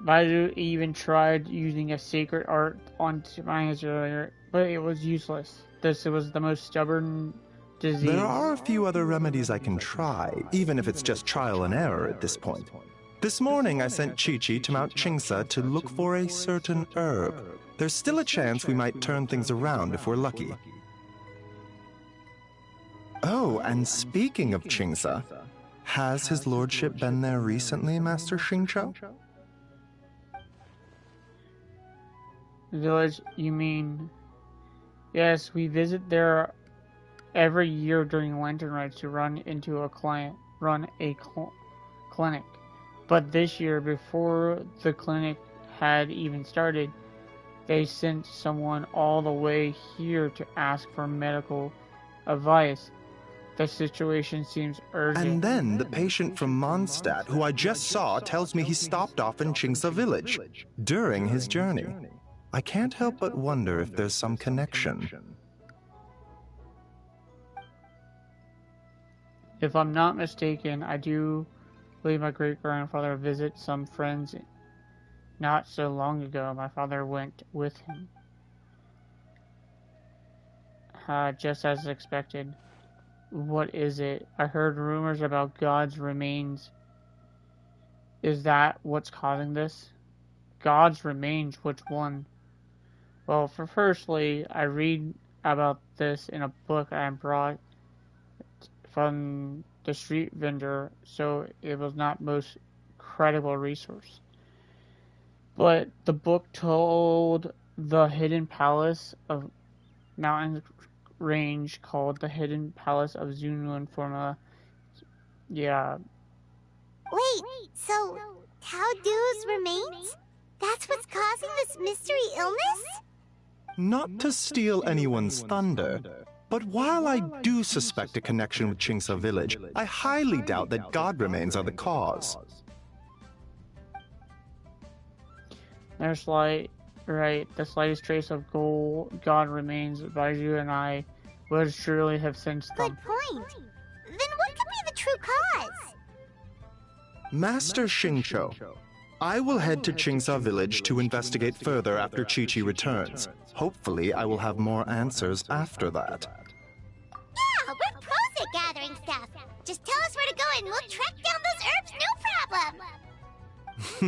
Baiju even tried using a sacred art on Maya's earlier, but it was useless. This was the most stubborn disease. There are a few other remedies I can try, even if it's just trial and error at this point. This morning I sent Chi-Chi to Mount Chingsa to look for a certain herb. There's still a chance we might turn things around if we're lucky. Oh, and speaking of Chingsa, has his lordship been there recently, Master Xingqiu? Village, you mean? Yes, we visit there every year during Lantern Rites to run a clinic. But this year, before the clinic had even started, they sent someone all the way here to ask for medical advice. The situation seems urgent. And then the patient from Mondstadt, who I just saw, tells me he stopped off in Chingsa village during his journey. I can't help but wonder if there's some connection. If I'm not mistaken, I do believe my great-grandfather visited some friends not so long ago. My father went with him. Just as expected. What is it? I heard rumors about God's remains. Is that what's causing this? God's remains? Which one? Well, firstly, I read about this in a book I brought from the street vendor, so it was not most credible resource. But the book told the hidden palace of mountain range called the Hidden Palace of Zunlun Formula. Yeah. Wait, so Taodu's remains? That's what's causing this mystery illness? Not to steal anyone's thunder, but while I do suspect a connection with Chingsa village, I highly doubt that God remains are the cause. There's the slightest trace of God remains. Baiju and I would surely have sensed them. Good point. Then what could be the true cause? Master Xingqiu, I will head to Chingsa village to investigate further after Chi-Chi returns. Hopefully, I will have more answers after that. Yeah, we're pros at gathering stuff. Just tell us where to go and we'll track down those herbs, no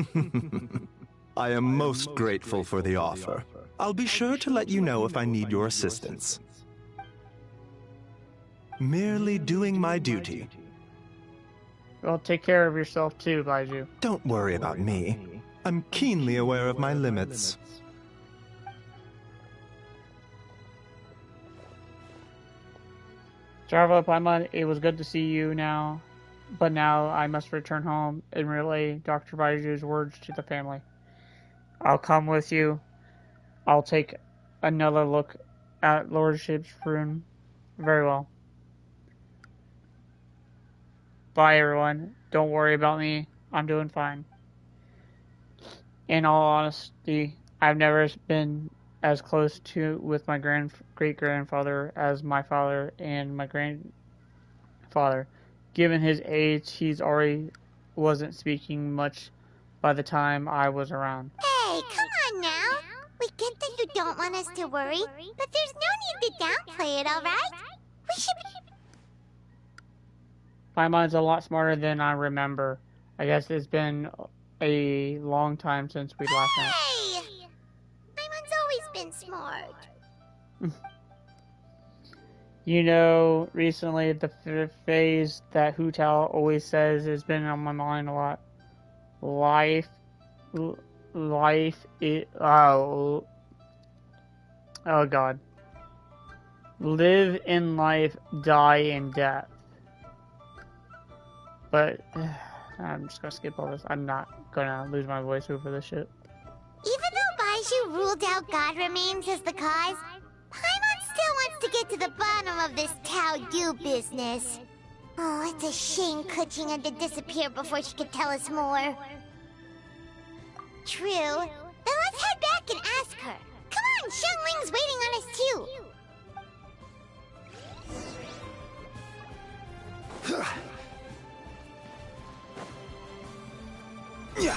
problem. I am most grateful for the offer. I'll be sure to let you know if I need your assistance. Merely doing my duty. Well, take care of yourself too, Baiju. Don't worry about me. I'm keenly aware of my limits. Jarva, Paimon, it was good to see you now, but now I must return home and relay Dr. Baiju's words to the family. I'll come with you. I'll take another look at Lordship's rune. Very well. Bye, everyone. Don't worry about me. I'm doing fine. In all honesty, I've never been as close with my great-grandfather as my father and my grandfather. Given his age, he's already wasn't speaking much by the time I was around. Hey, come on now. We get that you don't want us to worry, but there's no need to downplay it, alright? We should be... Paimon's a lot smarter than I remember. I guess it's been a long time since we last met. Hey! Paimon's always been smart. You know, recently the phrase that Hu Tao always says has been on my mind a lot. Life, life is, oh god. Live in life, die in death. But, I'm just gonna skip all this. I'm not gonna lose my voice over this shit. Even though Baiju ruled out God remains as the cause, Paimon still wants to get to the bottom of this Tao Yu business. Oh, it's a shame Kuching had to disappear before she could tell us more. True. Then let's head back and ask her. Come on, Xiangling's waiting on us too. Yeah.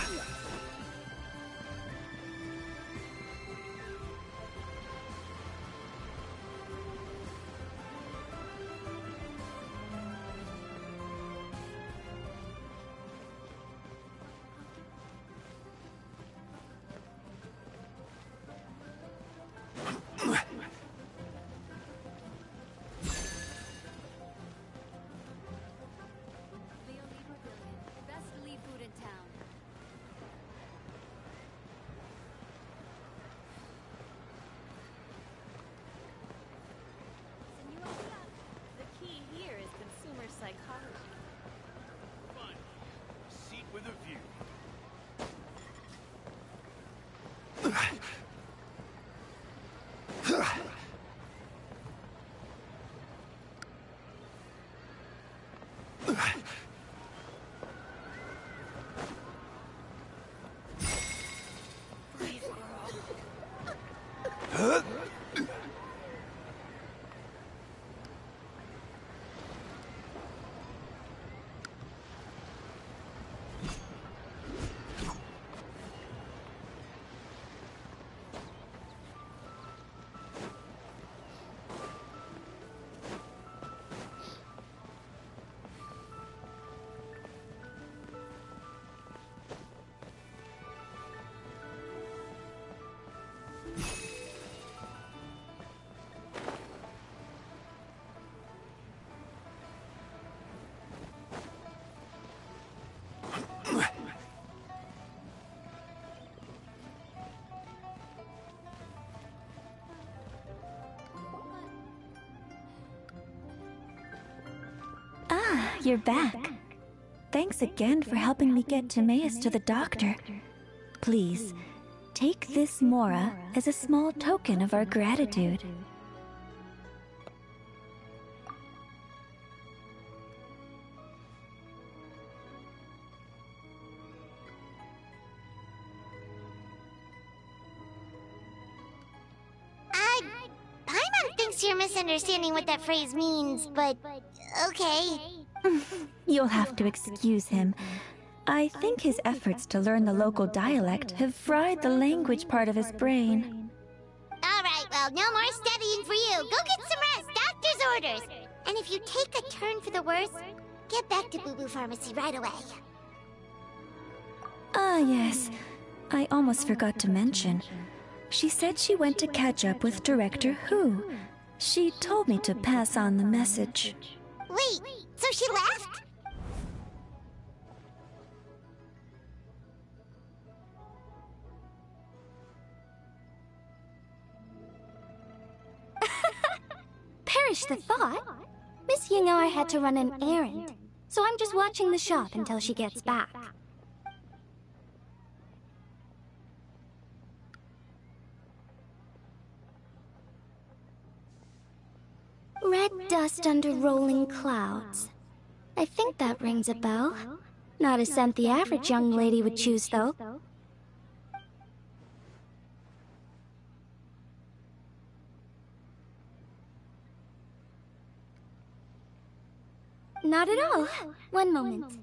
Ah, you're back. Thanks again for helping me get Timaeus to the doctor. Please, take this Mora as a small token of our gratitude. Paimon thinks you're misunderstanding what that phrase means, but okay. You'll have to excuse him. I think his efforts to learn the local dialect have fried the language part of his brain. Alright, well, no more studying for you. Go get some rest. Doctor's orders. And if you take a turn for the worse, get back to Boo Boo Pharmacy right away. Ah, yes. I almost forgot to mention. She said she went to catch up with Director Hu. She told me to pass on the message. Wait, so she left? Perish the thought. Miss Yingar had to run an errand, so I'm just watching the shop until she gets back. Red dust under rolling clouds. I think that rings a bell. Not a scent the average young lady would choose, though. Not at all. One moment.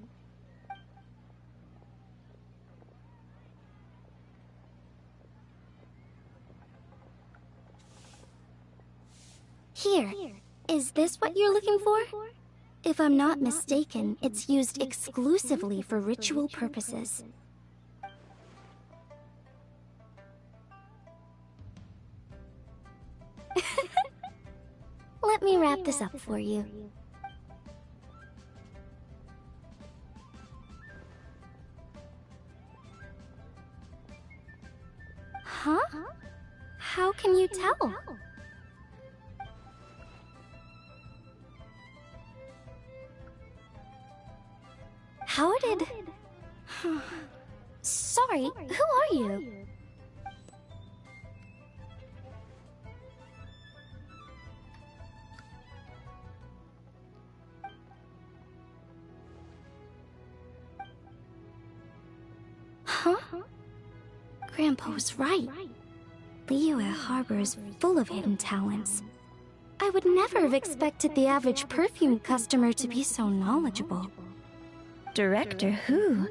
Here. Is this what you're looking for? If I'm not mistaken, it's used exclusively for ritual purposes. Let me wrap this up for you. How can you tell? How did... Sorry, who are you? Huh? Grandpa was right. Liyue Harbor is full of hidden talents. I would never have expected the average perfume customer to be so knowledgeable. Director Who?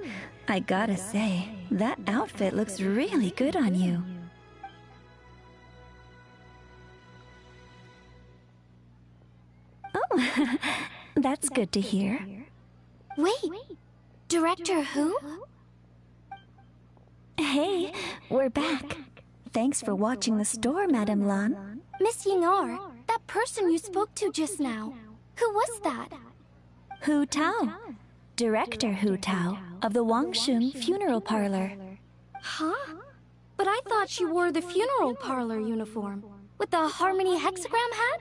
I gotta say, that outfit looks really good on you. Oh, that's good to hear. Wait, Director Who? Hey, we're back. Thanks for watching the store, Madame Lan. Miss Ying'er, that person you spoke to just now. Who was that? Hu Tao. Director Hu Tao of the Wangsheng Funeral Parlor. Huh? But I thought she wore the funeral parlor uniform with the Harmony hexagram hat?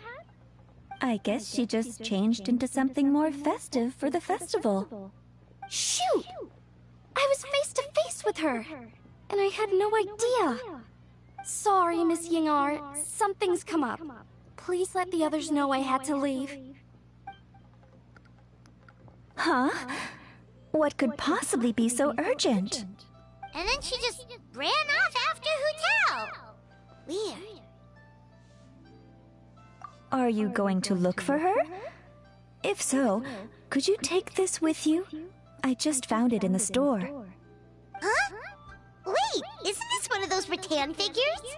I guess she just changed into something more festive for the festival. Shoot! I was face to face with her, and I had no idea. Sorry, Miss Ying'er. Something's come up. Please let the others know I had to leave. Huh? What could possibly be so urgent? And then she just ran off after Hu Tao. Weird. Are you going to look for her? If so, could you take this with you? I just found it in the store. Huh? Wait, isn't this one of those rattan figures?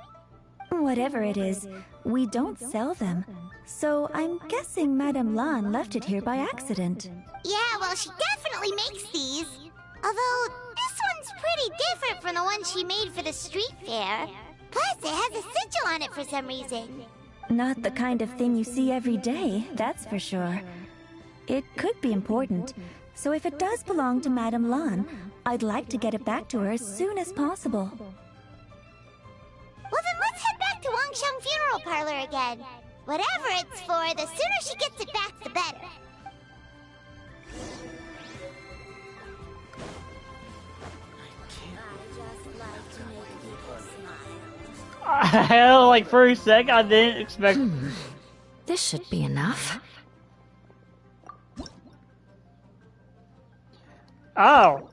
Whatever it is, we don't sell them. So I'm guessing Madame Lan left it here by accident. Yeah, well, she definitely makes these. Although, this one's pretty different from the one she made for the street fair. Plus, it has a sigil on it for some reason. Not the kind of thing you see every day, that's for sure. It could be important, so if it does belong to Madame Lan, I'd like to get it back to her as soon as possible. Well, then let's head back to Wangsheng Funeral Parlor again. Whatever it's for, the sooner she gets it back, the better. Hell, like for a sec, I didn't expect. This should be enough. Oh.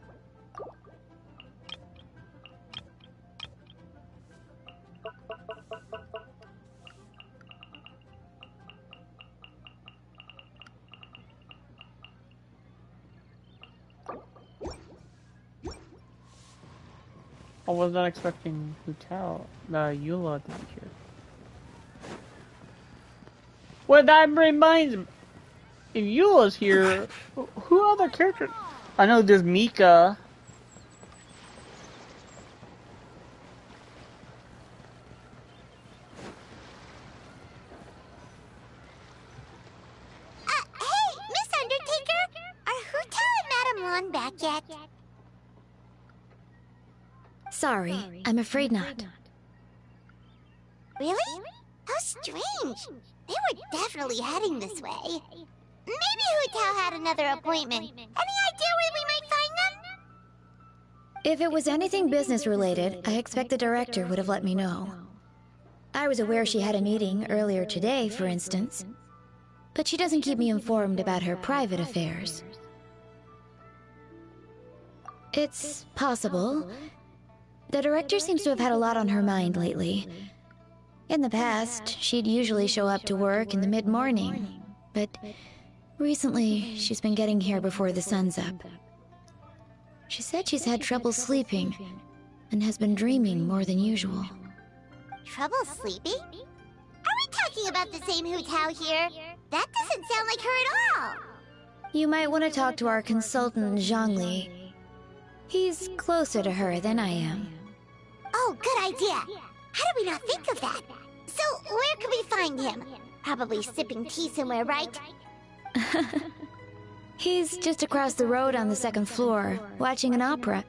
I was not expecting Hotel, Eula to be here. Well, that reminds me. If Eula's here, who other characters? I know there's Mika. Hey, Miss Undertaker! Are Hu Tao and Madame Lan back yet? Sorry, I'm afraid not. Really? How strange. They were definitely heading this way. Maybe Hu Tao had another appointment. Any idea where we might find them? If it was anything business related, I expect the director would have let me know. I was aware she had a meeting earlier today, for instance. But she doesn't keep me informed about her private affairs. It's possible. The director seems to have had a lot on her mind lately. In the past, she'd usually show up to work in the mid-morning, but recently, she's been getting here before the sun's up. She said she's had trouble sleeping, and has been dreaming more than usual. Trouble sleeping? Are we talking about the same Hu Tao here? That doesn't sound like her at all! You might want to talk to our consultant, Zhongli. He's closer to her than I am. Oh, good idea! How did we not think of that? So, where could we find him? Probably sipping tea somewhere, right? He's just across the road on the second floor, watching an opera.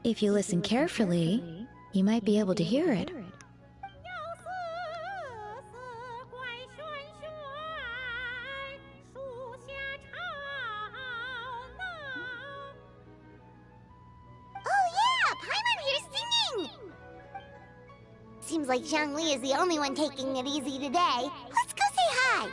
If you listen carefully, You might be able to hear it. Seems like Zhongli is the only one taking it easy today. Let's go say hi.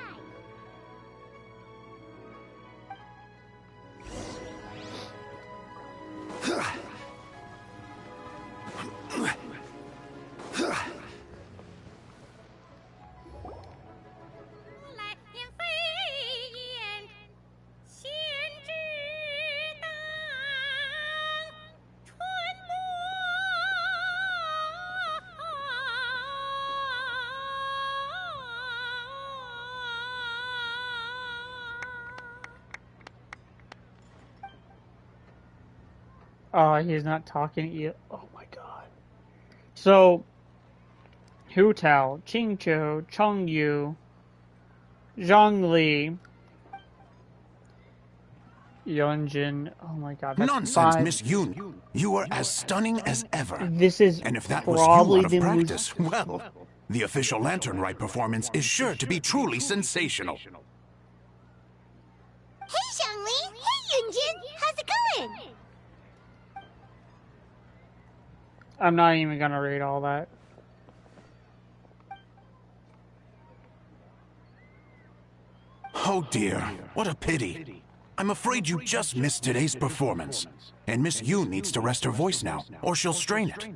Oh, he's not talking to you. Oh my god. So, Hu Tao, Qingqiu, Chengyu, Zhongli, Yunjin. Oh my god, that's Nonsense, five. Miss Yun. You are as stunning as ever. This is and if that was probably you out the of most... practice, well, the official Lantern Rite performance is sure to be truly sensational. Hey, Zhongli! Hey, Yunjin! How's it going? I'm not even gonna read all that. Oh dear, what a pity. I'm afraid you just missed today's performance. And Miss Yun needs to rest her voice now, or she'll strain it.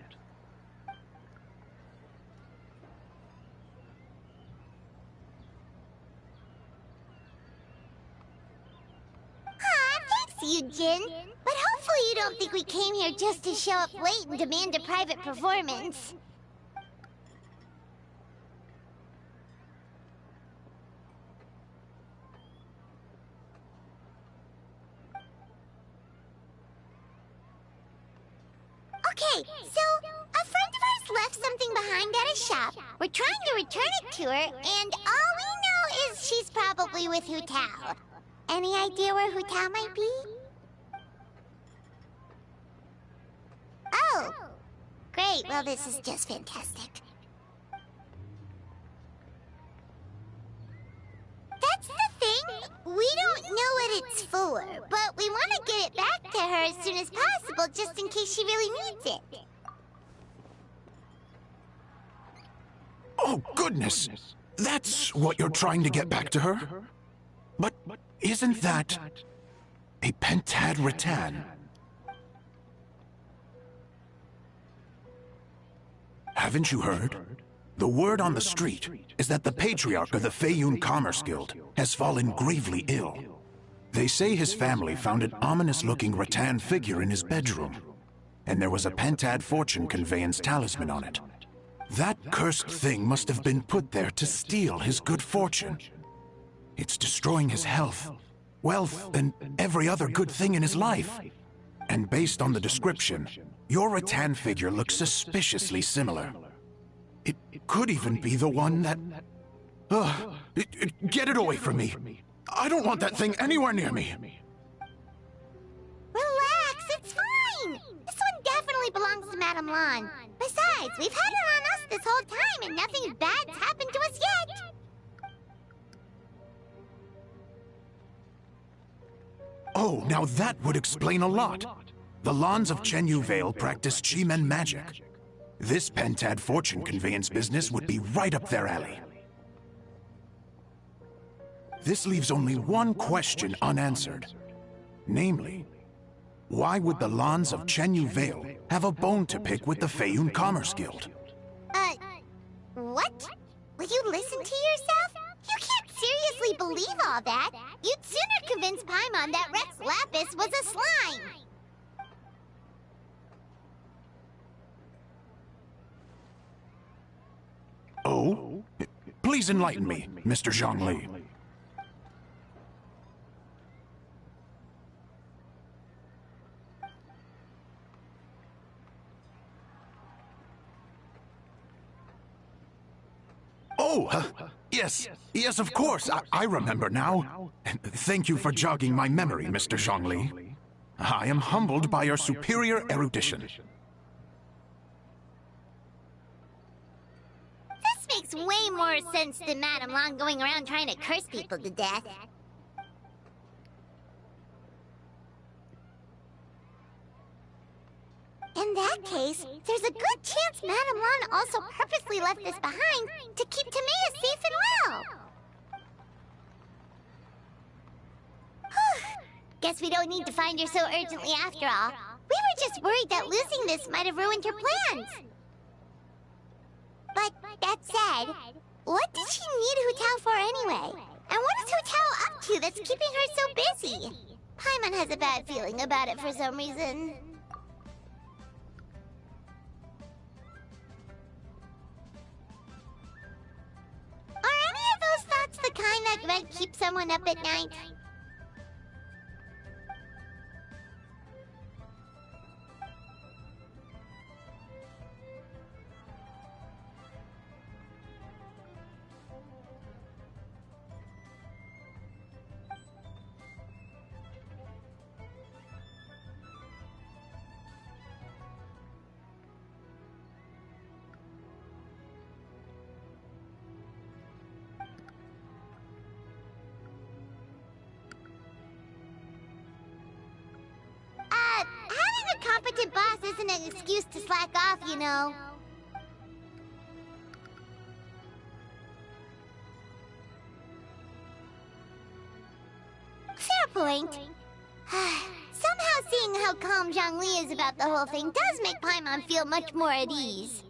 Thanks, Yunjin. But hopefully you don't think we came here just to show up late and demand a private performance. Okay, so a friend of ours left something behind at a shop. We're trying to return it to her, and all we know is she's probably with Hu Tao. Any idea where Hu Tao might be? Oh! Great, well this is just fantastic. That's the thing! We don't know what it's for, but we want to get it back to her as soon as possible just in case she really needs it. Oh, goodness! That's what you're trying to get back to her? But isn't that a pentad rattan? Haven't you heard? The word on the street is that the patriarch of the Feiyun Commerce Guild has fallen gravely ill. They say his family found an ominous-looking rattan figure in his bedroom, and there was a pentad fortune conveyance talisman on it. That cursed thing must have been put there to steal his good fortune. It's destroying his health, wealth, and every other good thing in his life. And based on the description, your rattan figure looks suspiciously similar. It could even be the one that... get it away from me. I don't want that thing anywhere near me. Relax, it's fine. This one definitely belongs to Madame Lan. Besides, we've had her on us this whole time and nothing bad's happened to us yet. Oh, now that would explain a lot. The Lans of Chenyu Vale practice Chi-Men magic. This pentad fortune conveyance business would be right up their alley. This leaves only one question unanswered. Namely, why would the Lans of Chenyu Vale have a bone to pick with the Feiyun Commerce Guild? What? Will you listen to yourself? You can't seriously believe all that. You'd sooner convince Paimon that Rex Lapis was a slime. Oh? Please enlighten me, Mr. Zhongli. Oh, yes, of course. I remember now. Thank you for jogging my memory, Mr. Zhongli. I am humbled by your superior erudition. makes way more sense than Madame Long going around trying to curse people to death. In that case, there's a good chance Madame Long also purposely left this behind to keep Timaeus safe and well. Guess we don't need to find her so urgently after all. We were just worried that losing this might have ruined her plans. But that said, what did she need Hu Tao for anyway? And what is Hu Tao up to that's keeping her so busy? Paimon has a bad feeling about it for some reason. Are any of those thoughts the kind that might keep someone up at night? Having a competent boss isn't an excuse to slack off, you know. Fair point. Somehow seeing how calm Zhongli is about the whole thing does make Paimon feel much more at ease.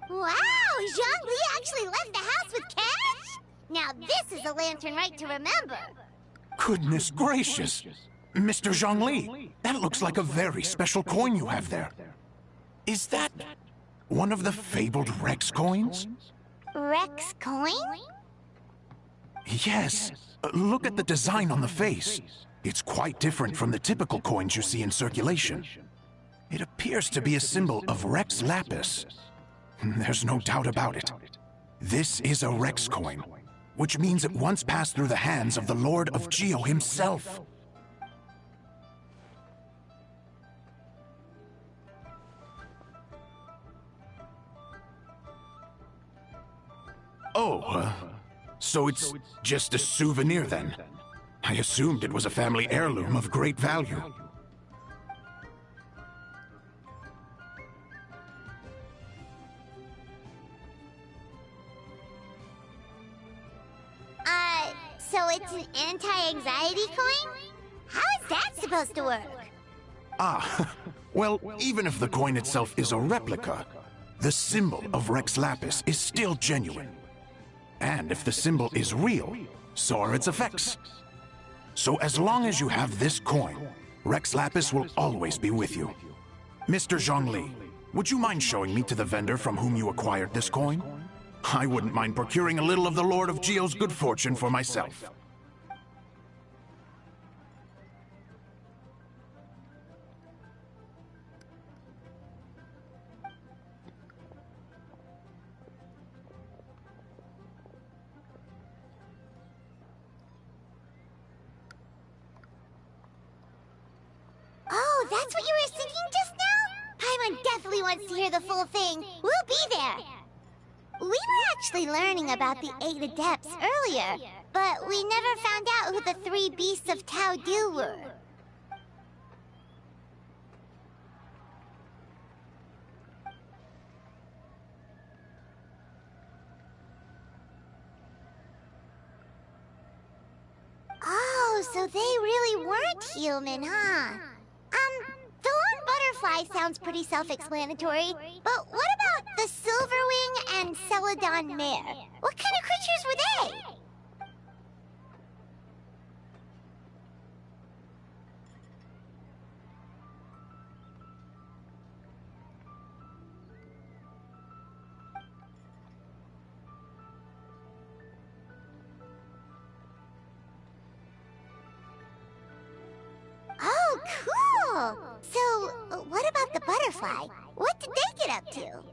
Wow! Zhongli actually left the house with cash? Now this is a lantern rite to remember. Goodness gracious! Mr. Zhongli, that looks like a very special coin you have there. Is that one of the fabled Rex coins? Rex coin? Yes. Look at the design on the face. It's quite different from the typical coins you see in circulation. It appears to be a symbol of Rex Lapis. There's no doubt about it. This is a Rex coin, which means it once passed through the hands of the Lord of Geo himself. Oh, so it's just a souvenir then? I assumed it was a family heirloom of great value. So it's an anti-anxiety coin? How is that supposed to work? Ah, well, even if the coin itself is a replica, the symbol of Rex Lapis is still genuine. And if the symbol is real, so are its effects. So as long as you have this coin, Rex Lapis will always be with you. Mr. Zhongli, would you mind showing me to the vendor from whom you acquired this coin? I wouldn't mind procuring a little of the Lord of Geo's good fortune for myself. Oh, that's what you were singing just now? Paimon definitely wants to hear the full thing. We'll be there. We were actually learning about the 8 Adepts earlier, but we never found out who the 3 Beasts of Tao Du were. Oh, so they really weren't human, huh? The lone butterfly sounds pretty self-explanatory, but what about the Silverwing and Celadon Mare? What kind of creatures were they? Oh, cool! So, what about the butterfly? What did they get up to?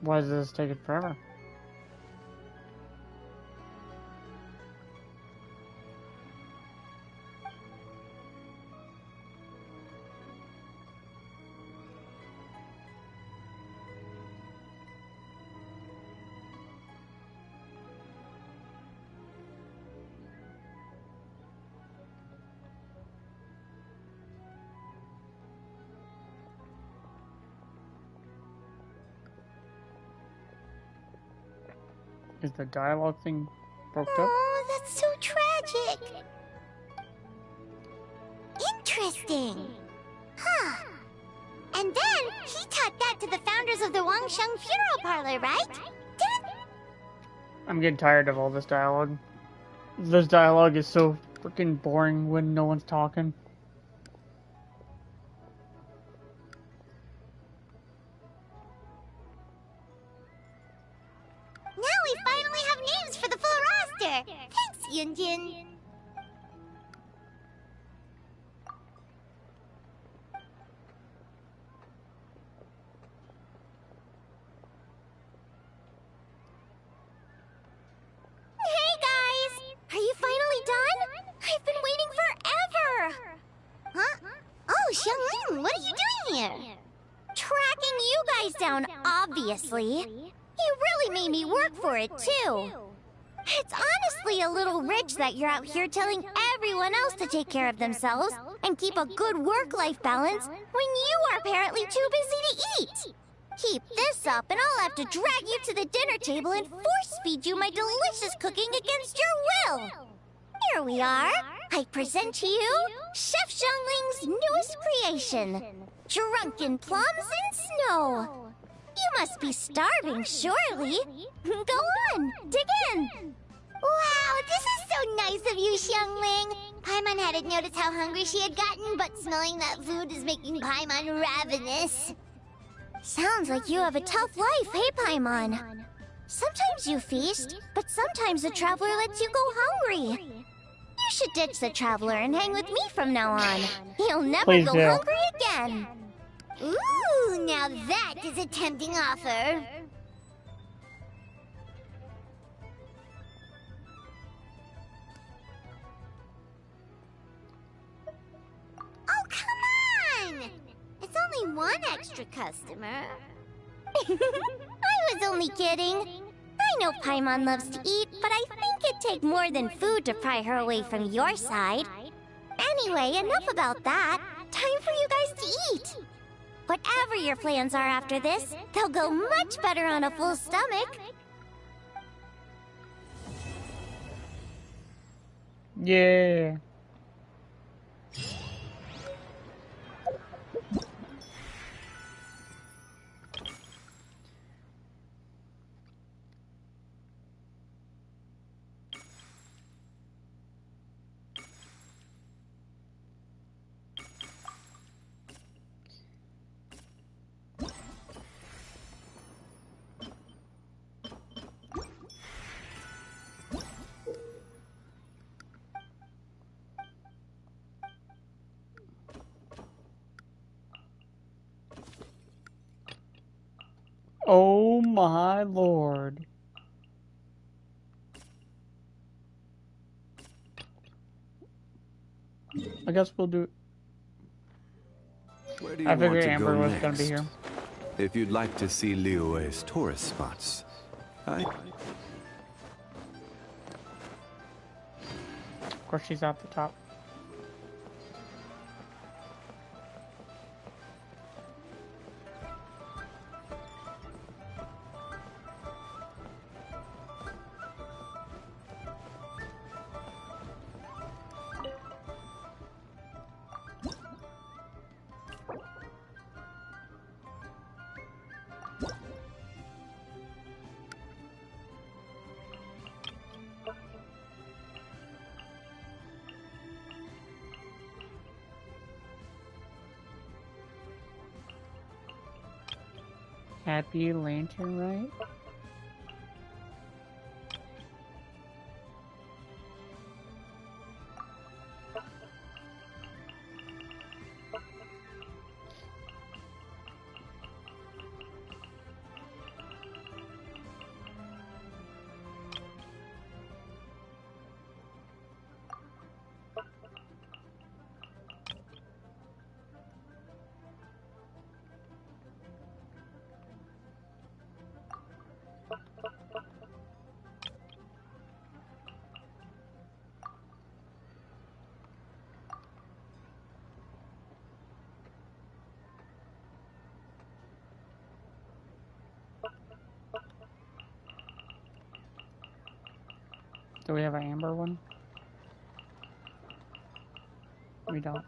Why does this take it forever? Is the dialogue thing broke up? Oh, that's so tragic. Interesting. Huh. And then he taught that to the founders of the Wangsheng Funeral Parlor, right? I'm getting tired of all this dialogue. This dialogue is so freaking boring when no one's talking. Now we finally have names for the full roster. Thanks, Yunjin. Hey guys! Are you finally done? I've been waiting forever! Huh? Oh, Xiangling, what are you doing here? Tracking you guys down, obviously. You really made me work for it, too. It's honestly a little rich that you're out here telling everyone else to take care of themselves and keep a good work-life balance when you are apparently too busy to eat. Keep this up and I'll have to drag you to the dinner table and force-feed you my delicious cooking against your will. Here we are. I present to you Chef Xiangling's newest creation, Drunken Plums and Snow. You must be starving, surely. Go on, dig in. Wow, this is so nice of you, Xiangling. Paimon hadn't noticed how hungry she had gotten, but smelling that food is making Paimon ravenous. Sounds like you have a tough life, hey, Paimon? Sometimes you feast, but sometimes the traveler lets you go hungry. You should ditch the traveler and hang with me from now on. You'll never Please go do. hungry again. Ooh, now that is a tempting offer. Oh, come on! It's only one extra customer. I was only kidding. I know Paimon loves to eat, but I think it'd take more than food to pry her away from your side. Anyway, enough about that. Time for you guys to eat. Whatever your plans are after this, they'll go much better on a full stomach. Yeah. Oh my lord. I guess we'll do. Where do you I want figured to Amber go was next? gonna be here. If you'd like to see Liyue's tourist spots, Of course, she's at the top. Happy Lantern, right? Do we have an amber one? We don't.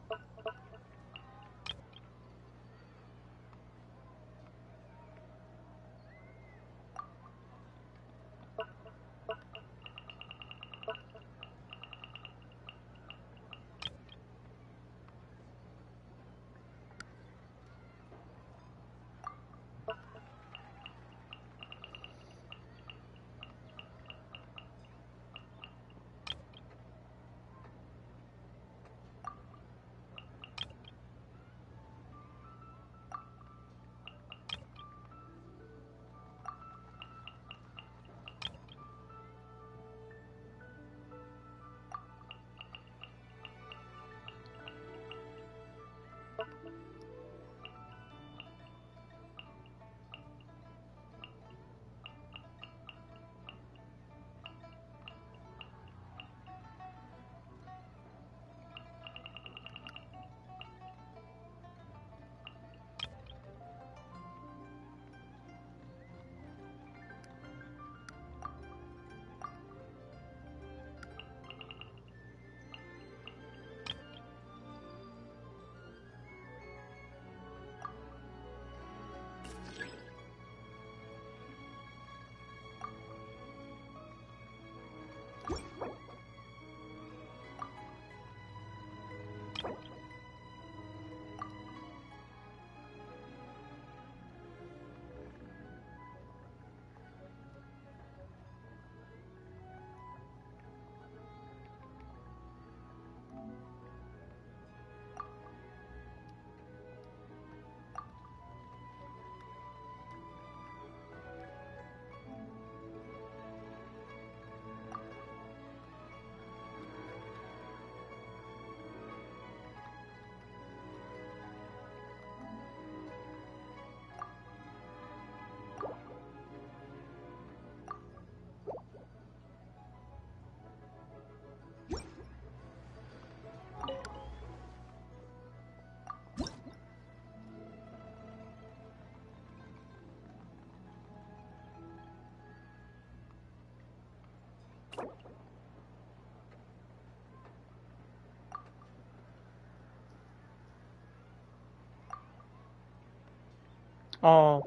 Oh.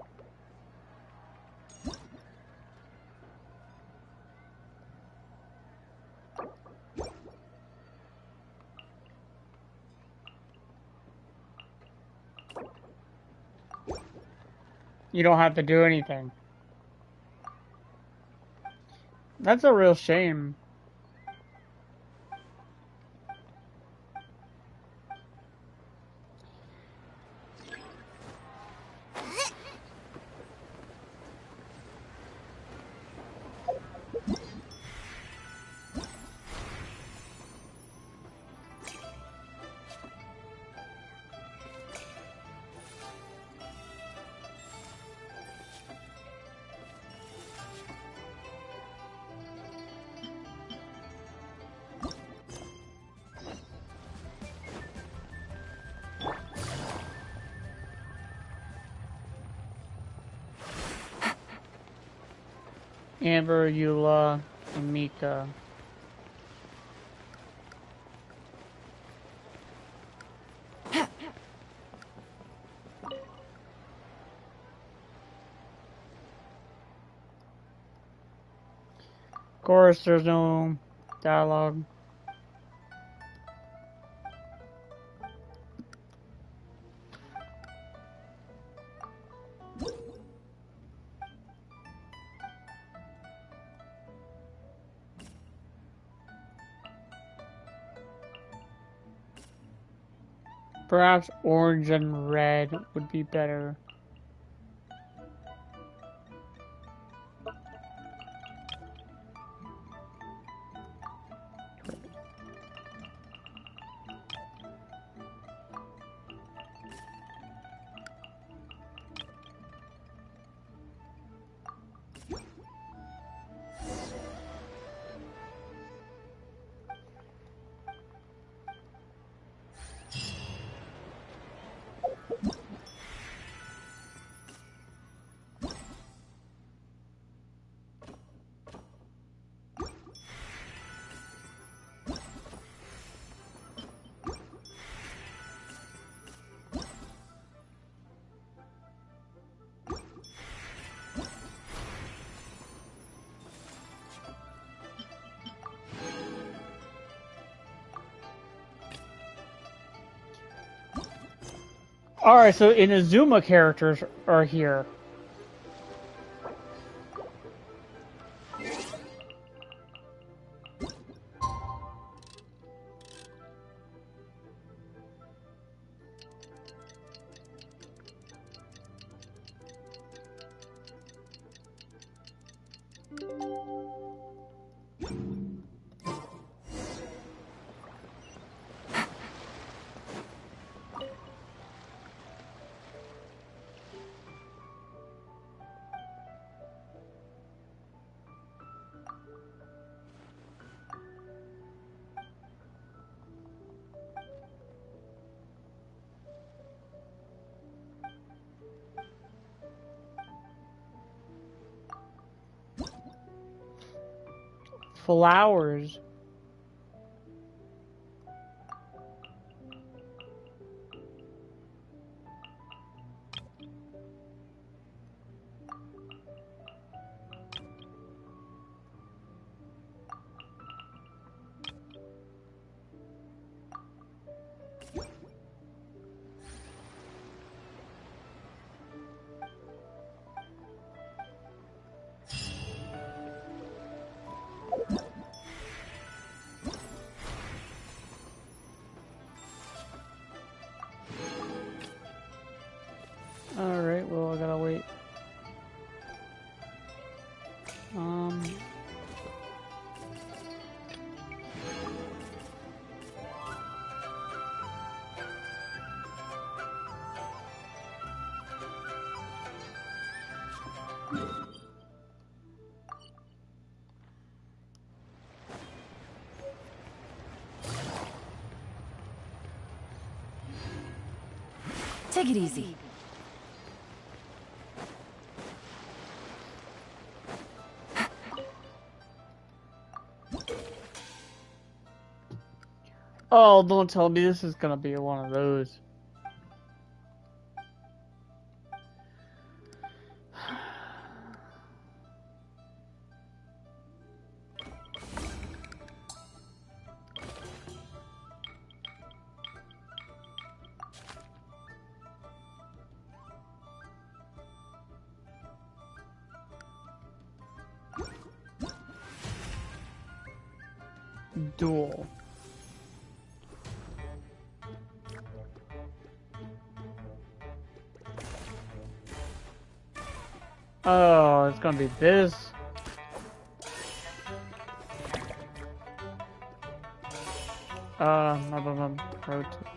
You don't have to do anything. That's a real shame. Amber, Eula, and Mika. Of course, there's no dialogue. Perhaps orange and red would be better. Alright, so Inazuma characters are here. Flowers. Alright, well, I gotta wait. Take it easy. Oh, don't tell me this is gonna be one of those. Duel. Oh, it's gonna be this. Rotate.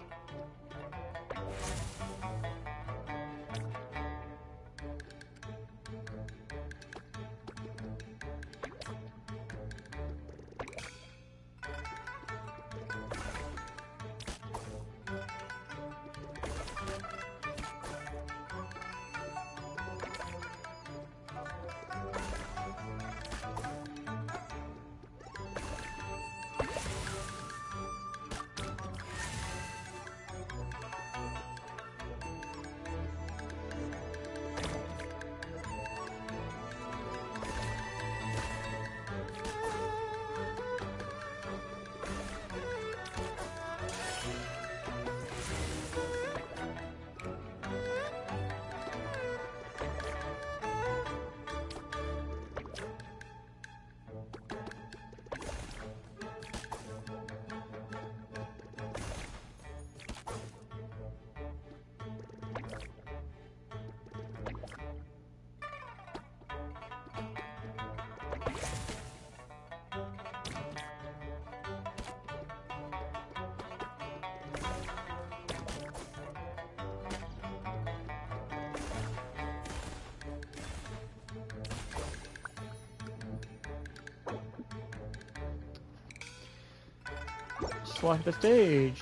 select the stage.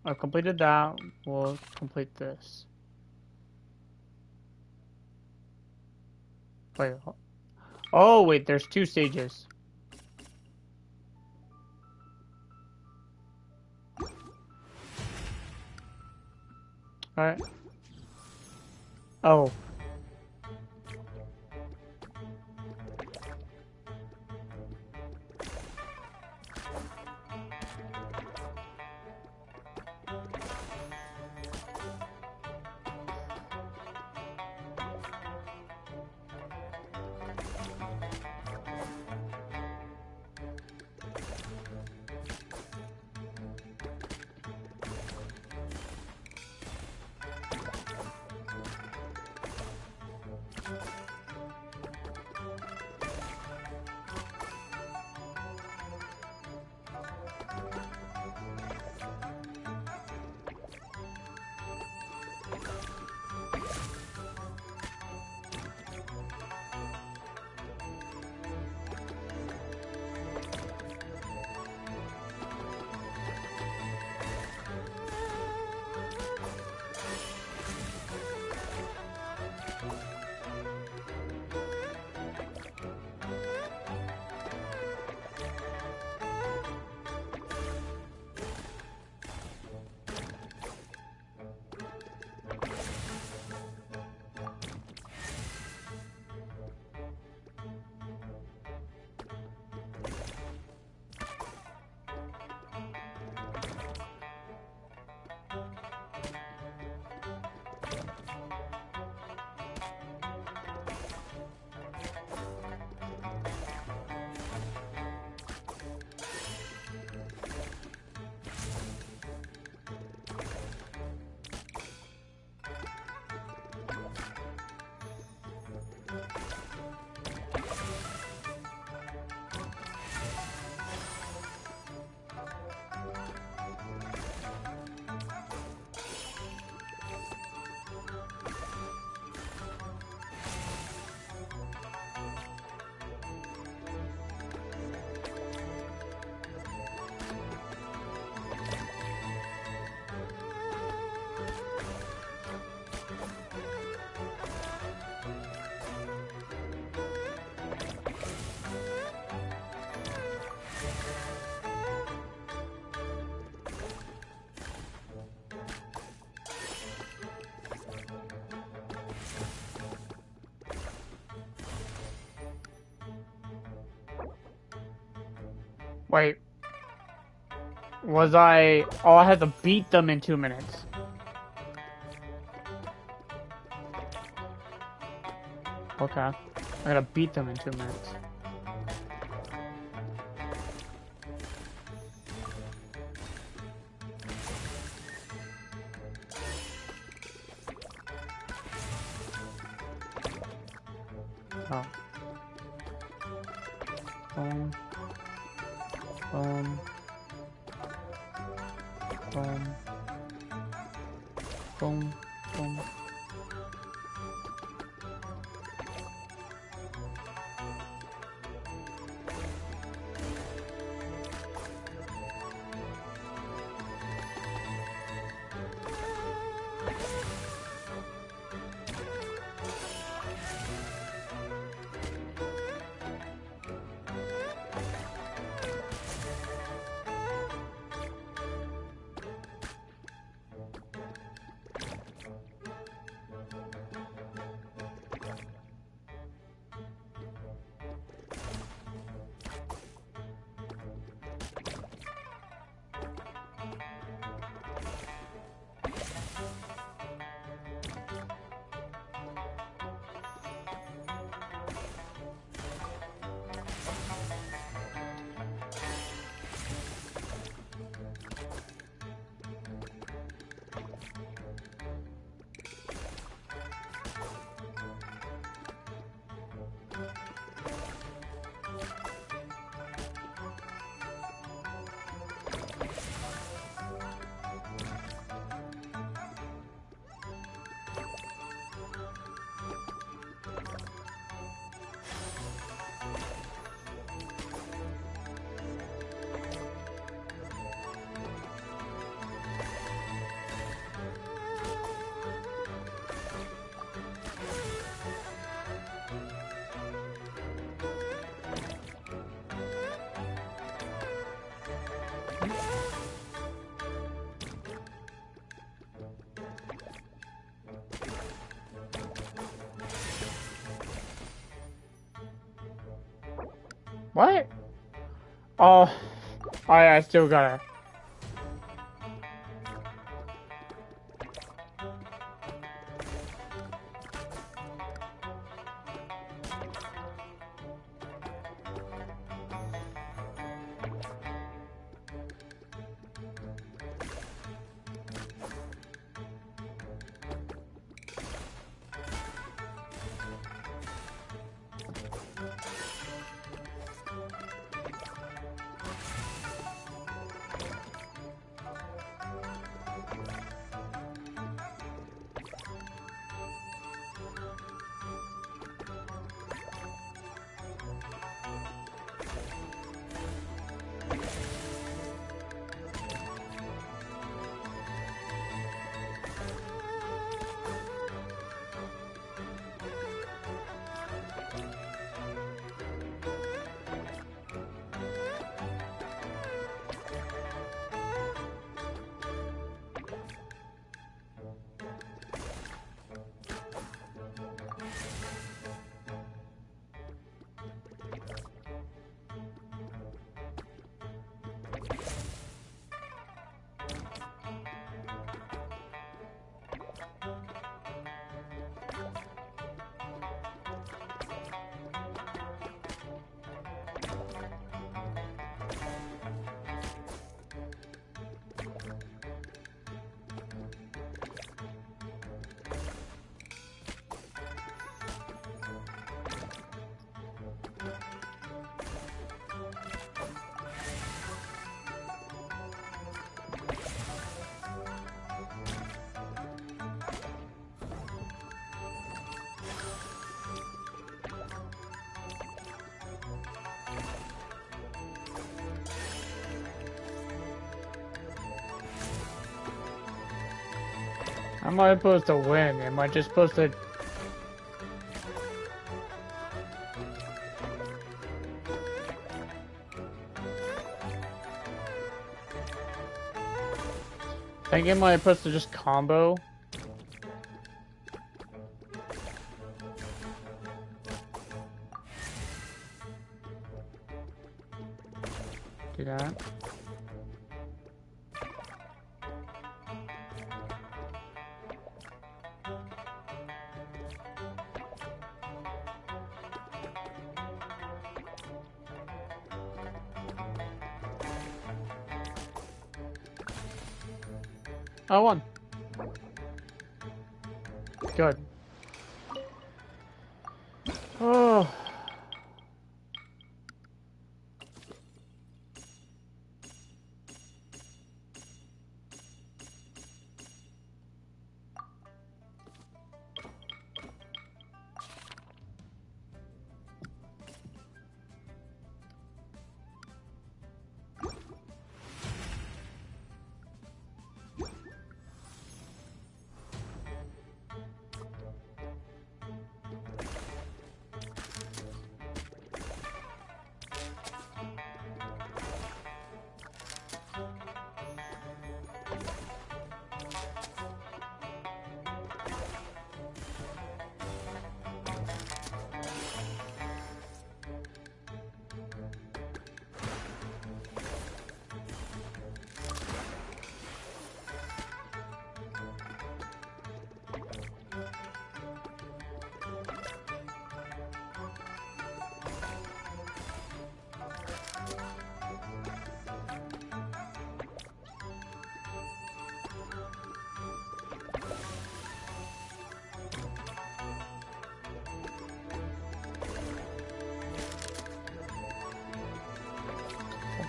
I've completed that. We'll complete this. Wait. Oh, wait, there's 2 stages. Alright. Oh. Wait. Was I... Oh, I had to beat them in 2 minutes. Okay. I gotta beat them in 2 minutes. Oh. Boom. Boom. Boom. Boom. Boom. What? Oh, I still gotta. How am I supposed to win? Am I just supposed to... I think am I supposed to just combo? Do that. I won. Good. Oh.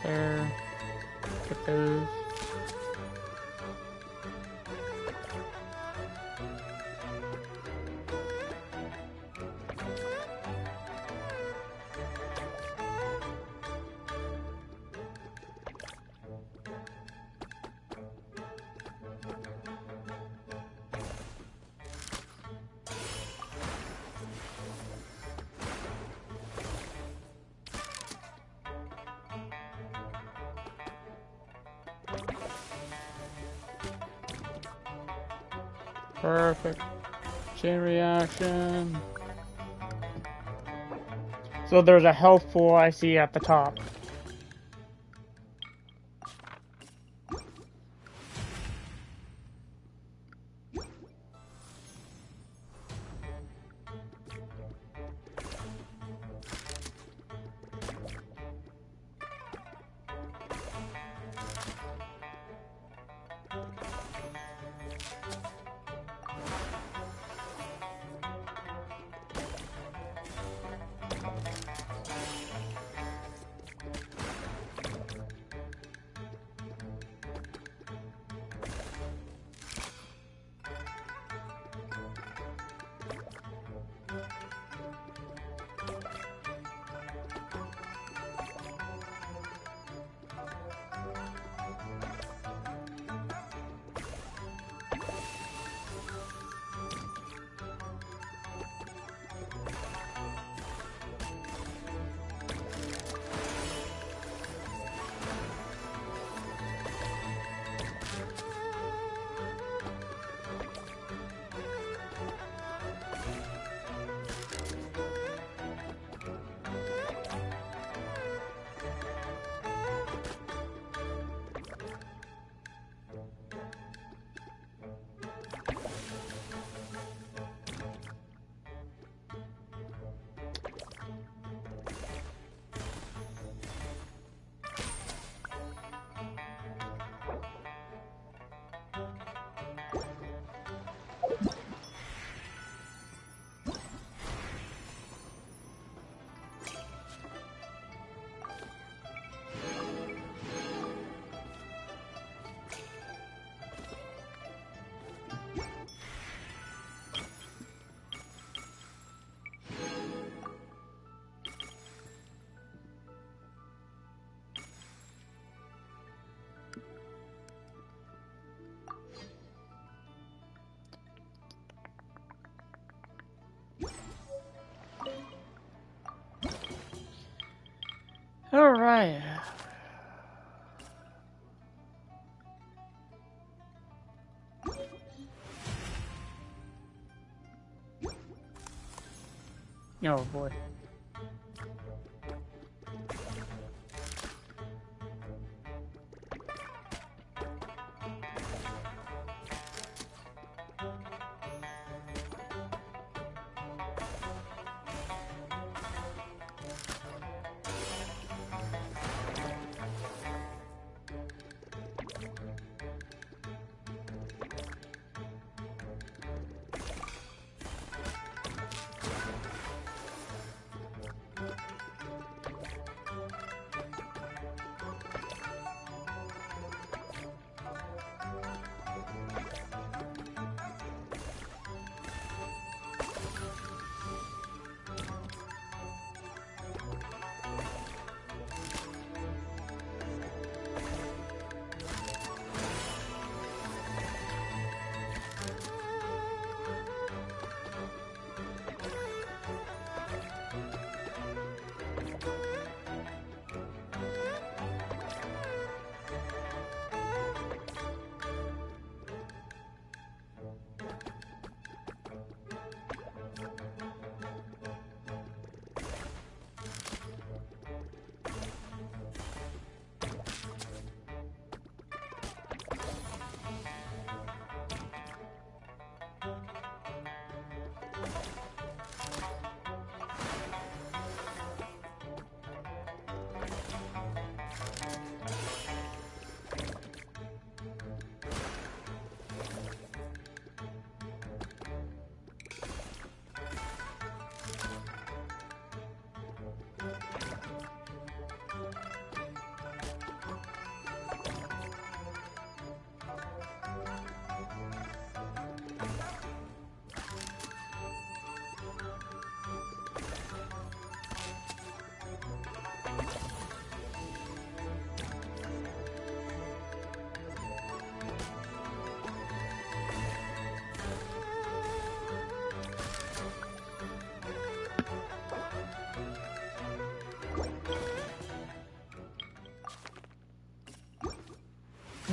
There. Get those. Perfect. Chain reaction. So there's a health pool I see at the top. All right. Oh boy.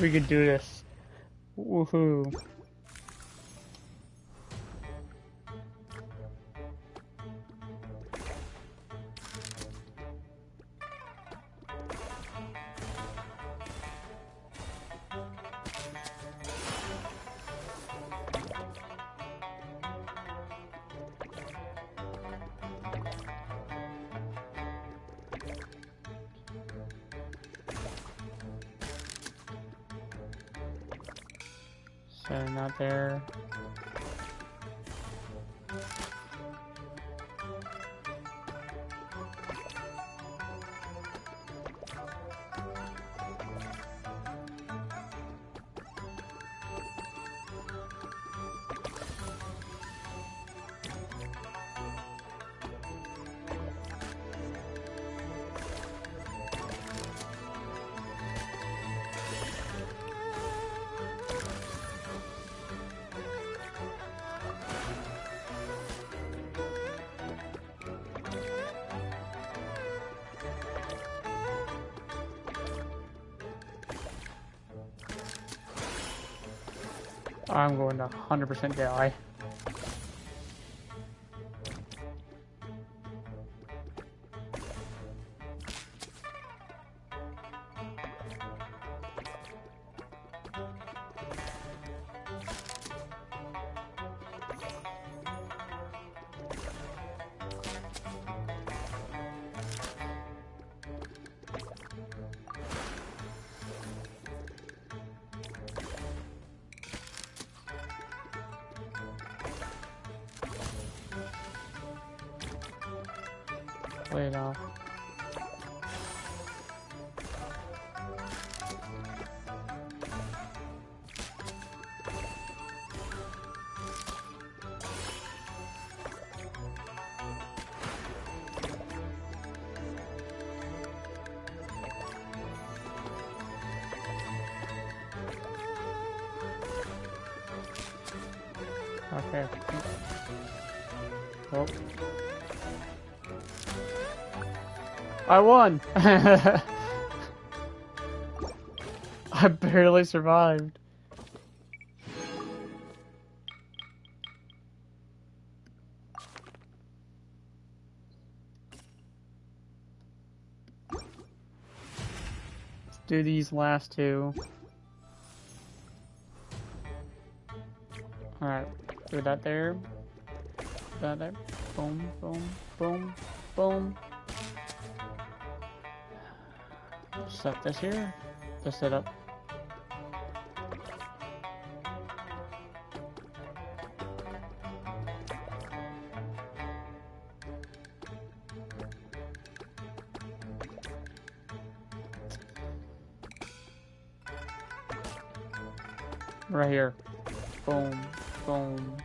We could do this. Woohoo. So not there. I'm going to 100% die. Play it off. Okay. Oh. I won! I barely survived. Let's do these last two. Alright, do that there. That there. Boom, boom, boom, boom. Set this here. Just set up. Right here. Boom, boom.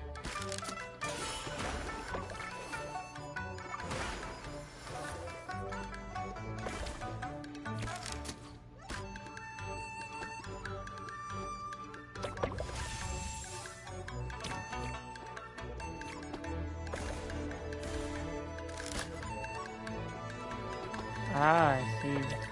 Ah, I see.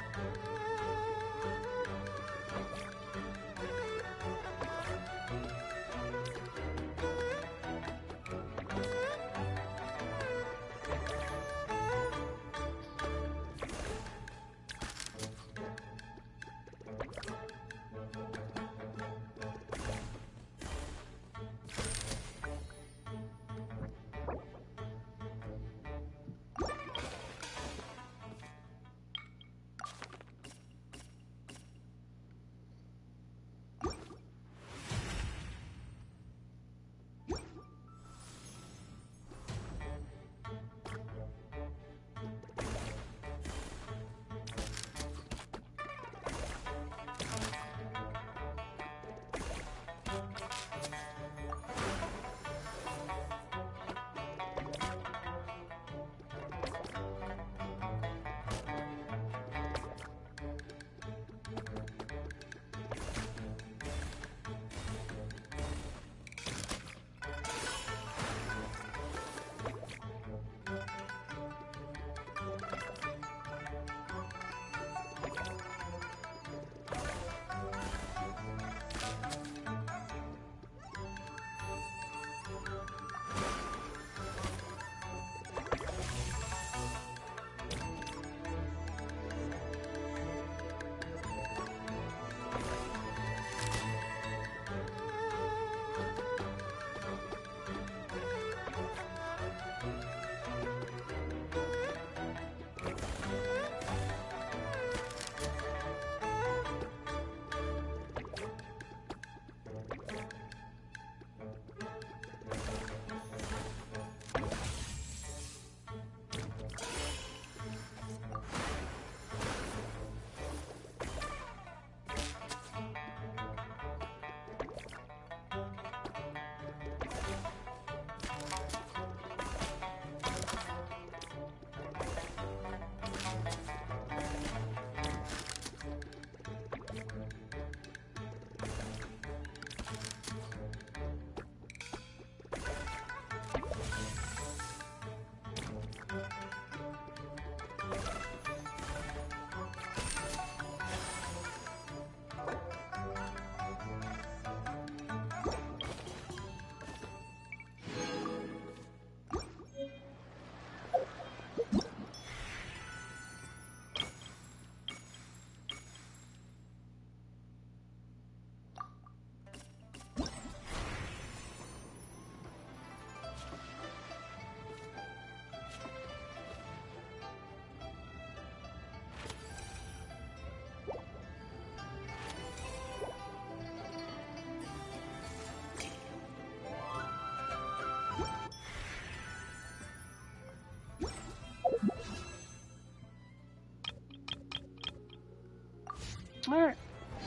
Alright.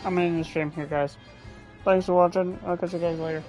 I'm gonna end the stream here, guys. Thanks for watching. I'll catch you guys later.